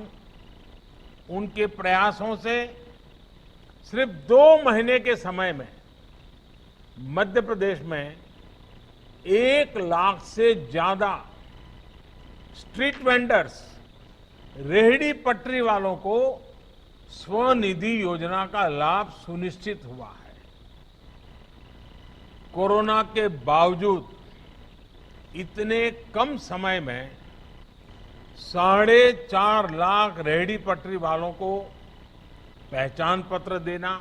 उनके प्रयासों से सिर्फ 2 महीने के समय में मध्य प्रदेश में 1 लाख से ज्यादा स्ट्रीट वेंडर्स, रेहड़ी पटरी वालों को स्वनिधि योजना का लाभ सुनिश्चित हुआ है। कोरोना के बावजूद इतने कम समय में 4.5 लाख रेहड़ी पटरी वालों को पहचान पत्र देना,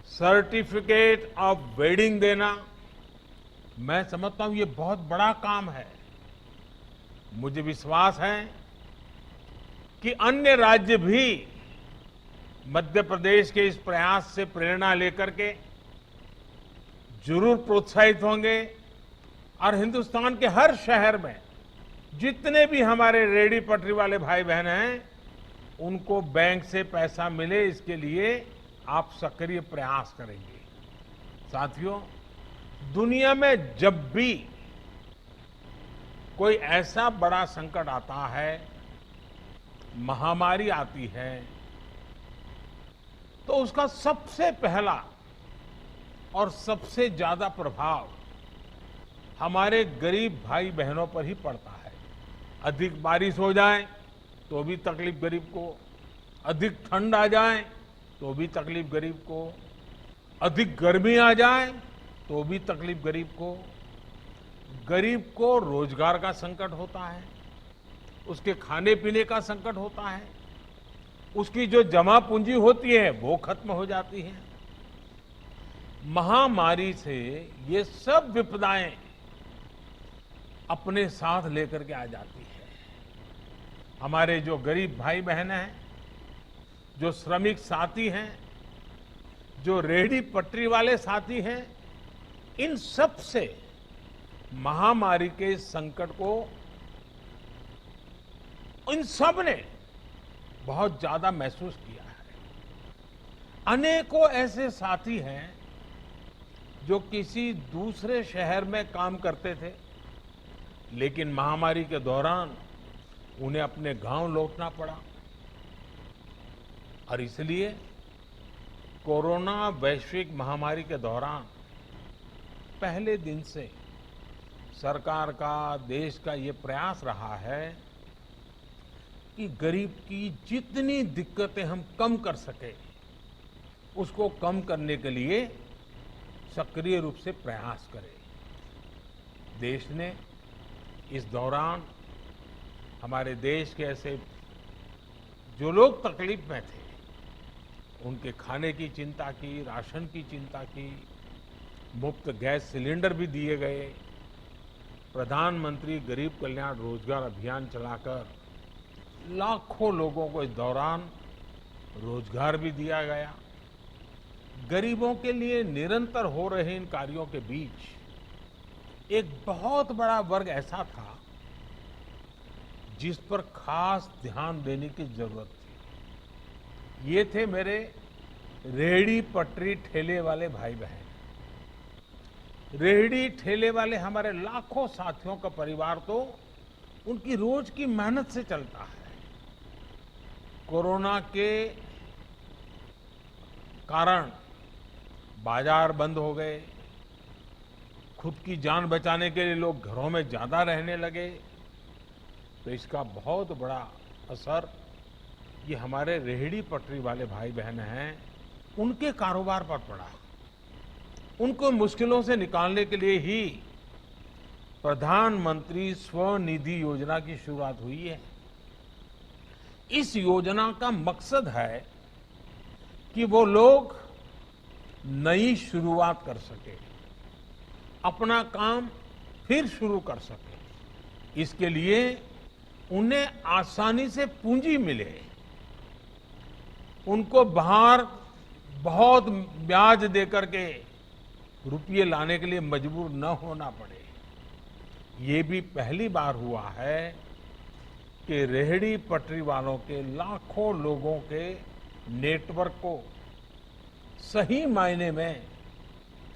सर्टिफिकेट ऑफ वेडिंग देना, मैं समझता हूं ये बहुत बड़ा काम है। मुझे विश्वास है कि अन्य राज्य भी मध्य प्रदेश के इस प्रयास से प्रेरणा लेकर के जरूर प्रोत्साहित होंगे और हिंदुस्तान के हर शहर में जितने भी हमारे रेहड़ी पटरी वाले भाई बहन हैं, उनको बैंक से पैसा मिले, इसके लिए आप सक्रिय प्रयास करेंगे। साथियों, दुनिया में जब भी कोई ऐसा बड़ा संकट आता है, महामारी आती है, तो उसका सबसे पहला और सबसे ज्यादा प्रभाव हमारे गरीब भाई बहनों पर ही पड़ता है। अधिक बारिश हो जाए तो भी तकलीफ गरीब को, अधिक ठंड आ जाए तो भी तकलीफ गरीब को, अधिक गर्मी आ जाए तो भी तकलीफ गरीब को रोजगार का संकट होता है, उसके खाने पीने का संकट होता है, उसकी जो जमा पूंजी होती है वो खत्म हो जाती है। महामारी से ये सब विपदाएं अपने साथ लेकर के आ जाती है। हमारे जो गरीब भाई बहन हैं, जो श्रमिक साथी हैं, जो रेहड़ी पटरी वाले साथी हैं, इन सब से महामारी के संकट को इन सब ने बहुत ज्यादा महसूस किया है। अनेकों ऐसे साथी हैं जो किसी दूसरे शहर में काम करते थे, लेकिन महामारी के दौरान उन्हें अपने गांव लौटना पड़ा और इसलिए कोरोना वैश्विक महामारी के दौरान पहले दिन से सरकार का, देश का ये प्रयास रहा है कि गरीब की जितनी दिक्कतें हम कम कर सके, उसको कम करने के लिए सक्रिय रूप से प्रयास करें। देश ने इस दौरान हमारे देश के ऐसे जो लोग तकलीफ में थे, उनके खाने की चिंता की, राशन की चिंता की, मुफ्त गैस सिलेंडर भी दिए गए, प्रधानमंत्री गरीब कल्याण रोजगार अभियान चलाकर लाखों लोगों को इस दौरान रोजगार भी दिया गया। गरीबों के लिए निरंतर हो रहे इन कार्यों के बीच एक बहुत बड़ा वर्ग ऐसा था जिस पर खास ध्यान देने की जरूरत थी। ये थे मेरे रेहड़ी पटरी ठेले वाले भाई बहन। रेहड़ी ठेले वाले हमारे लाखों साथियों का परिवार तो उनकी रोज की मेहनत से चलता है। कोरोना के कारण बाजार बंद हो गए, खुद की जान बचाने के लिए लोग घरों में ज्यादा रहने लगे, तो इसका बहुत बड़ा असर ये हमारे रेहड़ी पटरी वाले भाई बहन हैं उनके कारोबार पर पड़ा। उनको मुश्किलों से निकालने के लिए ही प्रधानमंत्री स्वनिधि योजना की शुरुआत हुई है। इस योजना का मकसद है कि वो लोग नई शुरुआत कर सके, अपना काम फिर शुरू कर सके। इसके लिए उन्हें आसानी से पूंजी मिले, उनको बाहर बहुत ब्याज देकर के रुपये लाने के लिए मजबूर न होना पड़े। ये भी पहली बार हुआ है कि रेहड़ी पटरी वालों के लाखों लोगों के नेटवर्क को सही मायने में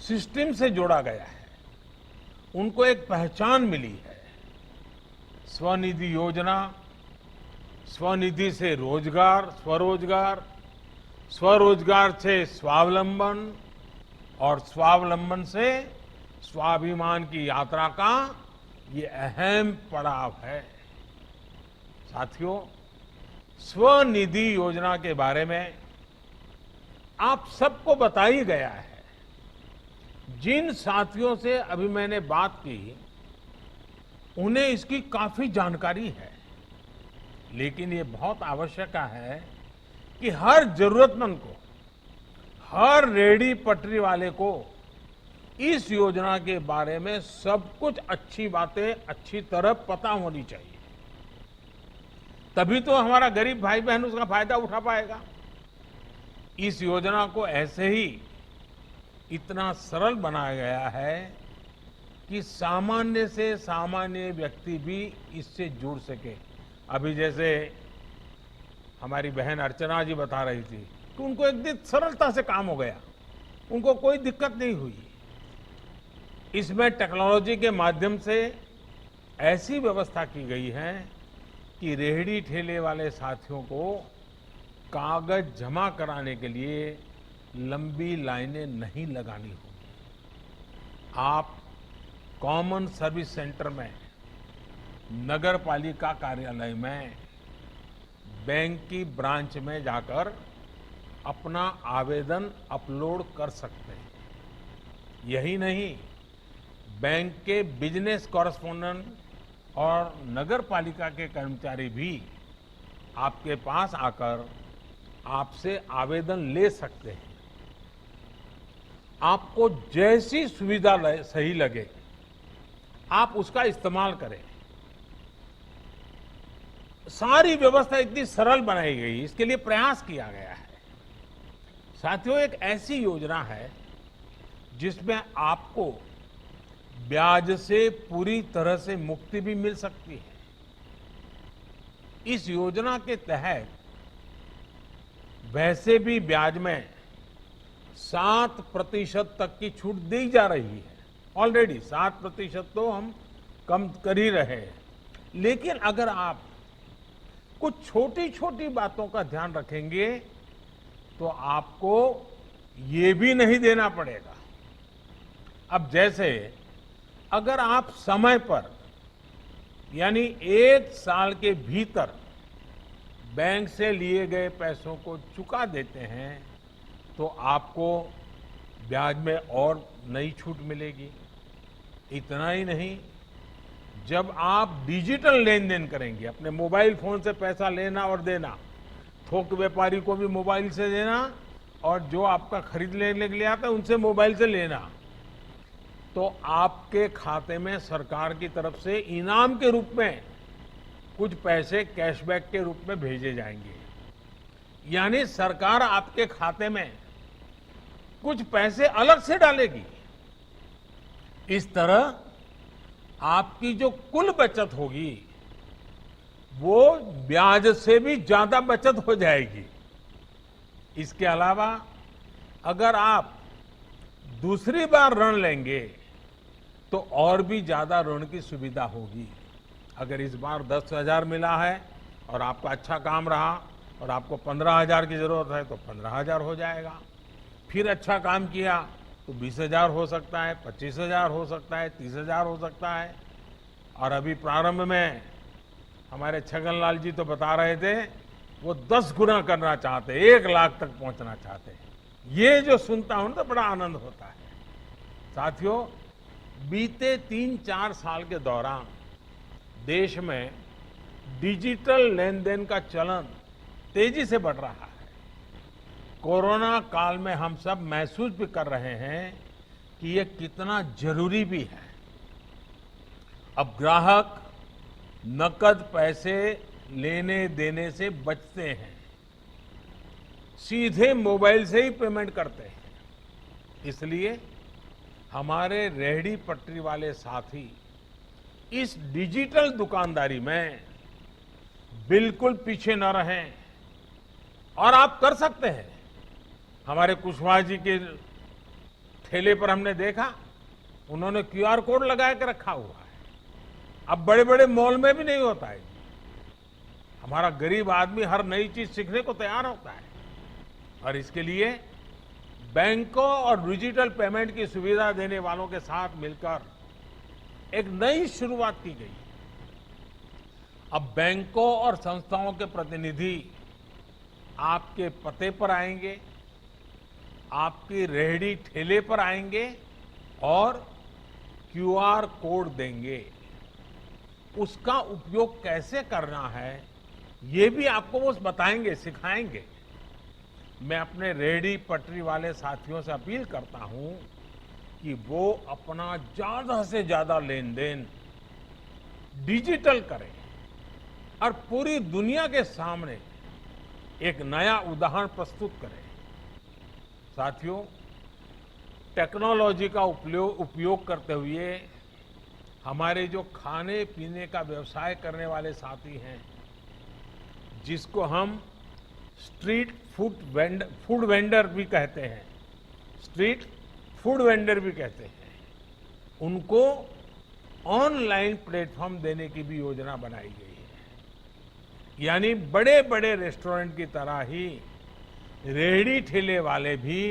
सिस्टम से जोड़ा गया है, उनको एक पहचान मिली है। स्वनिधि योजना, स्वनिधि से रोजगार, स्वरोजगार, स्वरोजगार से स्वावलंबन और स्वावलंबन से स्वाभिमान की यात्रा का ये अहम पड़ाव है। साथियों, स्वनिधि योजना के बारे में आप सबको बताई गया है। जिन साथियों से अभी मैंने बात की उन्हें इसकी काफी जानकारी है, लेकिन ये बहुत आवश्यक है कि हर जरूरतमंद को, हर रेहड़ी पटरी वाले को इस योजना के बारे में सब कुछ अच्छी बातें अच्छी तरह पता होनी चाहिए। तभी तो हमारा गरीब भाई बहन उसका फायदा उठा पाएगा। इस योजना को ऐसे ही इतना सरल बनाया गया है कि सामान्य से सामान्य व्यक्ति भी इससे जुड़ सके। अभी जैसे हमारी बहन अर्चना जी बता रही थी कि उनको एकदम सरलता से काम हो गया, उनको कोई दिक्कत नहीं हुई। इसमें टेक्नोलॉजी के माध्यम से ऐसी व्यवस्था की गई है कि रेहड़ी ठेले वाले साथियों को कागज जमा कराने के लिए लंबी लाइनें नहीं लगानी होगी। आप कॉमन सर्विस सेंटर में, नगर पालिका कार्यालय में, बैंक की ब्रांच में जाकर अपना आवेदन अपलोड कर सकते हैं। यही नहीं, बैंक के बिजनेस कॉरेस्पोंडेंट और नगर पालिका के कर्मचारी भी आपके पास आकर आपसे आवेदन ले सकते हैं। आपको जैसी सुविधा सही लगे आप उसका इस्तेमाल करें। सारी व्यवस्था इतनी सरल बनाई गई, इसके लिए प्रयास किया गया है। साथियों, एक ऐसी योजना है जिसमें आपको ब्याज से पूरी तरह से मुक्ति भी मिल सकती है। इस योजना के तहत वैसे भी ब्याज में 7% तक की छूट दी जा रही है। ऑलरेडी 7% तो हम कम कर ही रहे हैं, लेकिन अगर आप कुछ छोटी छोटी बातों का ध्यान रखेंगे तो आपको ये भी नहीं देना पड़ेगा। अब जैसे अगर आप समय पर यानी 1 साल के भीतर बैंक से लिए गए पैसों को चुका देते हैं तो आपको ब्याज में और नई छूट मिलेगी। इतना ही नहीं, जब आप डिजिटल लेन देन करेंगे, अपने मोबाइल फोन से पैसा लेना और देना, थोक व्यापारी को भी मोबाइल से देना और जो आपका खरीद लेने के लिए आता है उनसे मोबाइल से लेना, तो आपके खाते में सरकार की तरफ से इनाम के रूप में कुछ पैसे कैशबैक के रूप में भेजे जाएंगे। यानी सरकार आपके खाते में कुछ पैसे अलग से डालेगी। इस तरह आपकी जो कुल बचत होगी वो ब्याज से भी ज्यादा बचत हो जाएगी। इसके अलावा अगर आप दूसरी बार ऋण लेंगे तो और भी ज्यादा ऋण की सुविधा होगी। अगर इस बार 10,000 मिला है और आपका अच्छा काम रहा और आपको 15,000 की जरूरत है तो 15,000 हो जाएगा। फिर अच्छा काम किया तो 20,000 हो सकता है, 25,000 हो सकता है, 30,000 हो सकता है। और अभी प्रारंभ में हमारे छगनलाल जी तो बता रहे थे वो 10 गुना करना चाहते, 1 लाख तक पहुंचना चाहते हैं। ये जो सुनता हूं तो बड़ा आनंद होता है। साथियों, बीते 3-4 साल के दौरान देश में डिजिटल लेन देन का चलन तेजी से बढ़ रहा है। कोरोना काल में हम सब महसूस भी कर रहे हैं कि ये कितना जरूरी भी है। अब ग्राहक नकद पैसे लेने देने से बचते हैं, सीधे मोबाइल से ही पेमेंट करते हैं। इसलिए हमारे रेहड़ी पटरी वाले साथी इस डिजिटल दुकानदारी में बिल्कुल पीछे न रहें और आप कर सकते हैं। हमारे कुशवाहा जी के ठेले पर हमने देखा उन्होंने QR कोड लगा के रखा हुआ है। अब बड़े बड़े मॉल में भी नहीं होता है। हमारा गरीब आदमी हर नई चीज सीखने को तैयार होता है और इसके लिए बैंकों और डिजिटल पेमेंट की सुविधा देने वालों के साथ मिलकर एक नई शुरुआत की गई। अब बैंकों और संस्थाओं के प्रतिनिधि आपके पते पर आएंगे, आपकी रेहड़ी ठेले पर आएंगे और QR कोड देंगे। उसका उपयोग कैसे करना है ये भी आपको वो बताएंगे, सिखाएंगे। मैं अपने रेहड़ी पटरी वाले साथियों से अपील करता हूं कि वो अपना ज्यादा से ज्यादा लेन देन डिजिटल करें और पूरी दुनिया के सामने एक नया उदाहरण प्रस्तुत करें। साथियों, टेक्नोलॉजी का उपयोग करते हुए हमारे जो खाने पीने का व्यवसाय करने वाले साथी हैं, जिसको हम स्ट्रीट फूड वेंडर भी कहते हैं, स्ट्रीट फूड वेंडर भी कहते हैं, उनको ऑनलाइन प्लेटफॉर्म देने की भी योजना बनाई गई है। यानी बड़े बड़े रेस्टोरेंट की तरह ही रेहड़ी ठेले वाले भी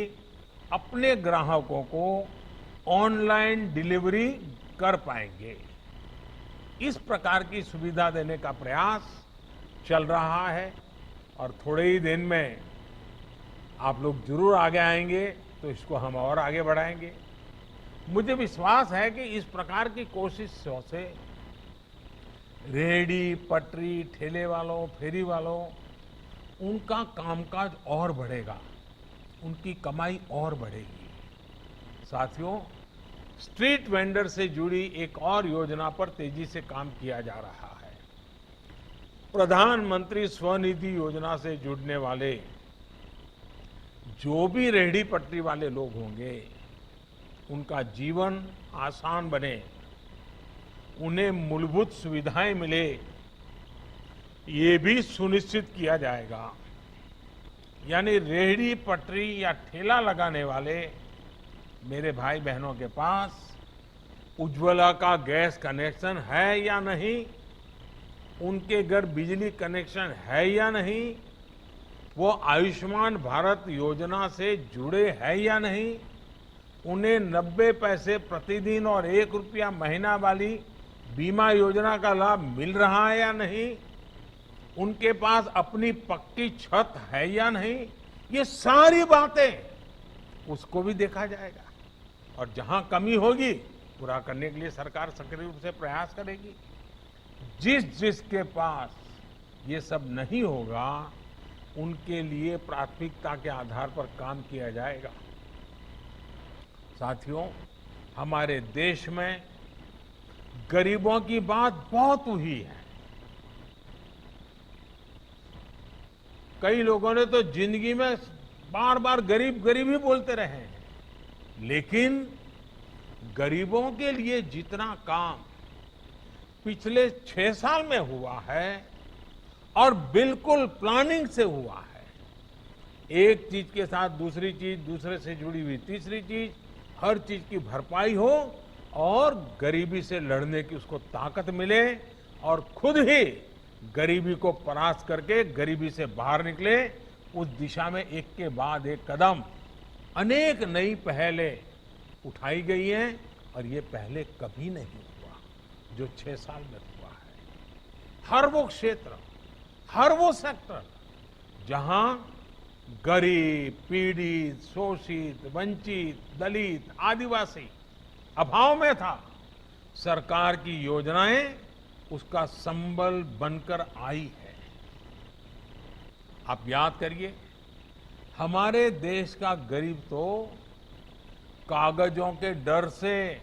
अपने ग्राहकों को ऑनलाइन डिलीवरी कर पाएंगे। इस प्रकार की सुविधा देने का प्रयास चल रहा है और थोड़े ही दिन में आप लोग जरूर आगे आएंगे तो इसको हम और आगे बढ़ाएंगे। मुझे विश्वास है कि इस प्रकार की कोशिशों से रेहड़ी पटरी ठेले वालों फेरी वालों उनका कामकाज और बढ़ेगा, उनकी कमाई और बढ़ेगी। साथियों, स्ट्रीट वेंडर से जुड़ी एक और योजना पर तेजी से काम किया जा रहा है। प्रधानमंत्री स्वनिधि योजना से जुड़ने वाले जो भी रेहड़ी पटरी वाले लोग होंगे उनका जीवन आसान बने, उन्हें मूलभूत सुविधाएं मिले, ये भी सुनिश्चित किया जाएगा। यानी रेहड़ी पटरी या ठेला लगाने वाले मेरे भाई बहनों के पास उज्ज्वला का गैस कनेक्शन है या नहीं, उनके घर बिजली कनेक्शन है या नहीं, वो आयुष्मान भारत योजना से जुड़े हैं या नहीं, उन्हें 90 पैसे प्रतिदिन और 1 रुपया महीना वाली बीमा योजना का लाभ मिल रहा है या नहीं, उनके पास अपनी पक्की छत है या नहीं, ये सारी बातें उसको भी देखा जाएगा और जहां कमी होगी पूरा करने के लिए सरकार सक्रिय रूप से प्रयास करेगी। जिसके पास ये सब नहीं होगा उनके लिए प्राथमिकता के आधार पर काम किया जाएगा। साथियों, हमारे देश में गरीबों की बात बहुत हुई है। कई लोगों ने तो जिंदगी में बार बार गरीब गरीब ही बोलते रहे हैं, लेकिन गरीबों के लिए जितना काम पिछले 6 साल में हुआ है और बिल्कुल प्लानिंग से हुआ है, एक चीज के साथ दूसरी चीज, दूसरे से जुड़ी हुई तीसरी चीज, हर चीज की भरपाई हो और गरीबी से लड़ने की उसको ताकत मिले और खुद ही गरीबी को परास्त करके गरीबी से बाहर निकले, उस दिशा में एक के बाद एक कदम अनेक नई पहलें उठाई गई हैं और ये पहले कभी नहीं हुआ जो 6 साल में हुआ है। हर वो क्षेत्र, हर वो सेक्टर जहां गरीब, पीड़ित, शोषित, वंचित, दलित, आदिवासी अभाव में था, सरकार की योजनाएं उसका संबल बनकर आई है। आप याद करिए, हमारे देश का गरीब तो कागजों के डर से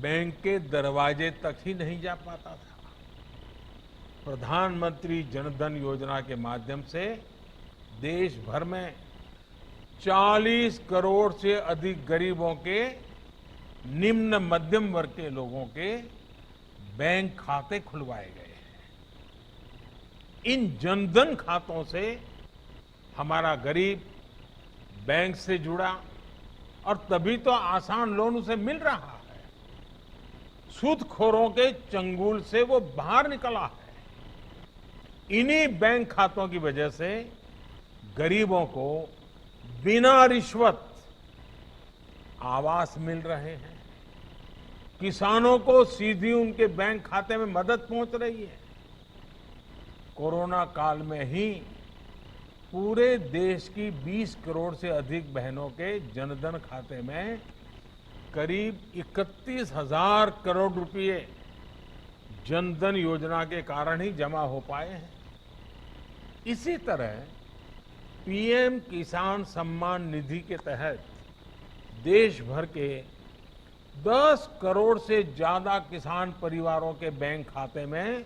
बैंक के दरवाजे तक ही नहीं जा पाता था। प्रधानमंत्री जनधन योजना के माध्यम से देश भर में 40 करोड़ से अधिक गरीबों के, निम्न मध्यम वर्ग के लोगों के बैंक खाते खुलवाए गए हैं। इन जनधन खातों से हमारा गरीब बैंक से जुड़ा और तभी तो आसान लोन उसे मिल रहा है। सूदखोरों के चंगुल से वो बाहर निकला है। इन्हीं बैंक खातों की वजह से गरीबों को बिना रिश्वत आवास मिल रहे हैं, किसानों को सीधी उनके बैंक खाते में मदद पहुंच रही है। कोरोना काल में ही पूरे देश की 20 करोड़ से अधिक बहनों के जनधन खाते में करीब 31,000 करोड़ रुपए जनधन योजना के कारण ही जमा हो पाए हैं। इसी तरह पीएम किसान सम्मान निधि के तहत देश भर के 10 करोड़ से ज्यादा किसान परिवारों के बैंक खाते में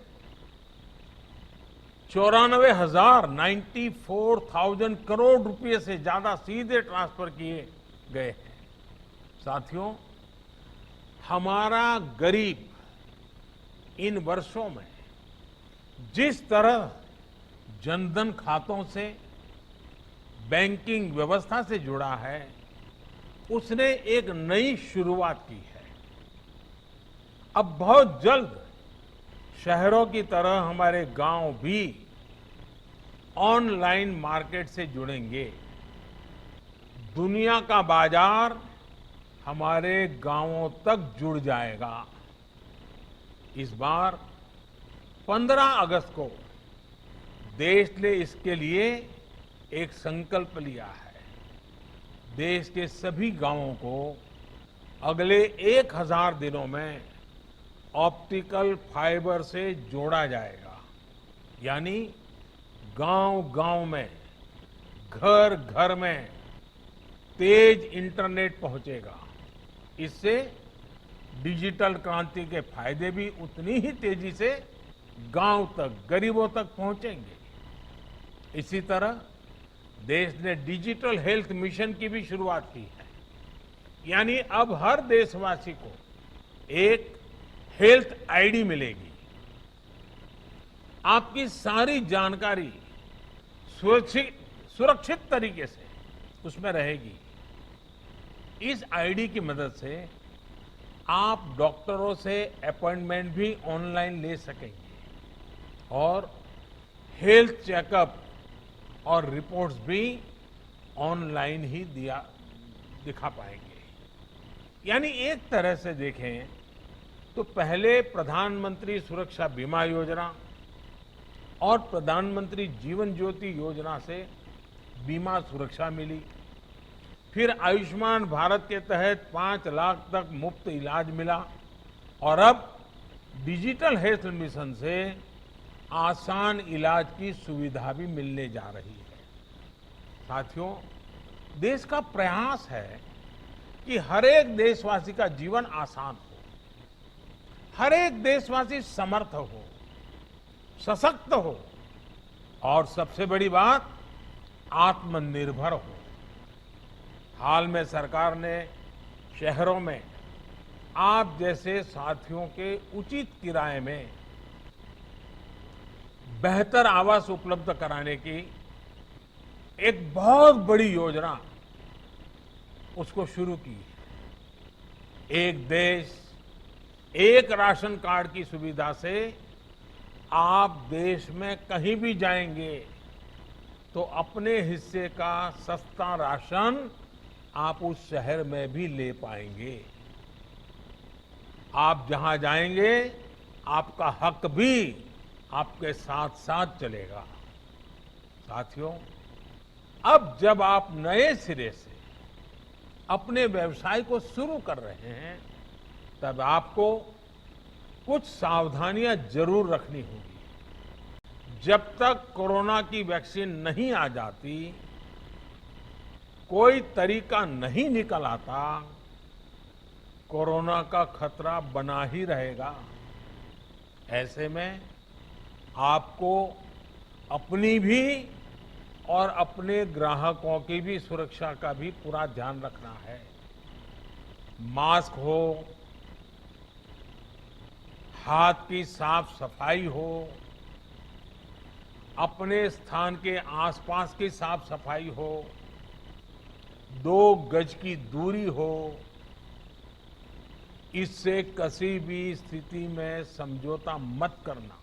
94,000 करोड़ रुपए से ज्यादा सीधे ट्रांसफर किए गए हैं। साथियों, हमारा गरीब इन वर्षों में जिस तरह जनधन खातों से, बैंकिंग व्यवस्था से जुड़ा है, उसने एक नई शुरुआत की है। अब बहुत जल्द शहरों की तरह हमारे गांव भी ऑनलाइन मार्केट से जुड़ेंगे। दुनिया का बाजार हमारे गांवों तक जुड़ जाएगा। इस बार 15 अगस्त को देश ने इसके लिए एक संकल्प लिया है। देश के सभी गांवों को अगले 1000 दिनों में ऑप्टिकल फाइबर से जोड़ा जाएगा। यानी गांव-गांव में, घर-घर में तेज इंटरनेट पहुंचेगा। इससे डिजिटल क्रांति के फायदे भी उतनी ही तेजी से गांव तक, गरीबों तक पहुंचेंगे। इसी तरह देश ने डिजिटल हेल्थ मिशन की भी शुरुआत की है। यानी अब हर देशवासी को एक हेल्थ आईडी मिलेगी। आपकी सारी जानकारी सुरक्षित तरीके से उसमें रहेगी। इस आईडी की मदद से आप डॉक्टरों से अपॉइंटमेंट भी ऑनलाइन ले सकेंगे और हेल्थ चेकअप और रिपोर्ट्स भी ऑनलाइन ही दिखा पाएंगे। यानी एक तरह से देखें तो पहले प्रधानमंत्री सुरक्षा बीमा योजना और प्रधानमंत्री जीवन ज्योति योजना से बीमा सुरक्षा मिली। फिर आयुष्मान भारत के तहत 5 लाख तक मुफ्त इलाज मिला और अब डिजिटल हेल्थ मिशन से आसान इलाज की सुविधा भी मिलने जा रही है। साथियों, देश का प्रयास है कि हर एक देशवासी का जीवन आसान हो, हर एक देशवासी समर्थ हो, सशक्त हो और सबसे बड़ी बात, आत्मनिर्भर हो। हाल में सरकार ने शहरों में आप जैसे साथियों के उचित किराए में बेहतर आवास उपलब्ध कराने की एक बहुत बड़ी योजना उसको शुरू की। एक देश एक राशन कार्ड की सुविधा से आप देश में कहीं भी जाएंगे तो अपने हिस्से का सस्ता राशन आप उस शहर में भी ले पाएंगे। आप जहां जाएंगे आपका हक भी आपके साथ साथ चलेगा। साथियों, अब जब आप नए सिरे से अपने व्यवसाय को शुरू कर रहे हैं तब आपको कुछ सावधानियां जरूर रखनी होगी। जब तक कोरोना की वैक्सीन नहीं आ जाती, कोई तरीका नहीं निकल आता, कोरोना का खतरा बना ही रहेगा। ऐसे में आपको अपनी भी और अपने ग्राहकों की भी सुरक्षा का भी पूरा ध्यान रखना है। मास्क हो, हाथ की साफ सफाई हो, अपने स्थान के आसपास की साफ सफाई हो, 2 गज की दूरी हो, इससे किसी भी स्थिति में समझौता मत करना।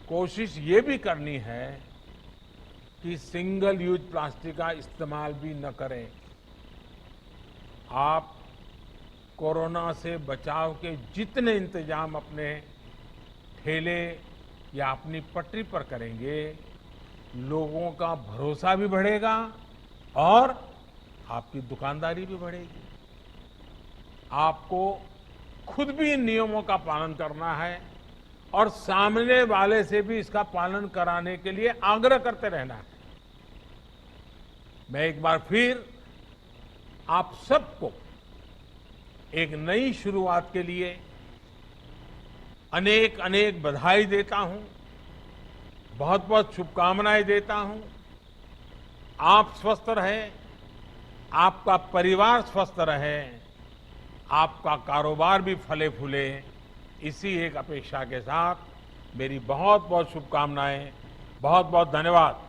कोशिश ये भी करनी है कि सिंगल यूज प्लास्टिक का इस्तेमाल भी न करें। आप कोरोना से बचाव के जितने इंतजाम अपने ठेले या अपनी पटरी पर करेंगे, लोगों का भरोसा भी बढ़ेगा और आपकी दुकानदारी भी बढ़ेगी। आपको खुद भी इन नियमों का पालन करना है और सामने वाले से भी इसका पालन कराने के लिए आग्रह करते रहना है। मैं एक बार फिर आप सबको एक नई शुरुआत के लिए अनेक अनेक बधाई देता हूं, बहुत बहुत शुभकामनाएं देता हूं। आप स्वस्थ रहें, आपका परिवार स्वस्थ रहे, आपका कारोबार भी फले फूले, इसी एक अपेक्षा के साथ मेरी बहुत बहुत शुभकामनाएं। बहुत बहुत धन्यवाद।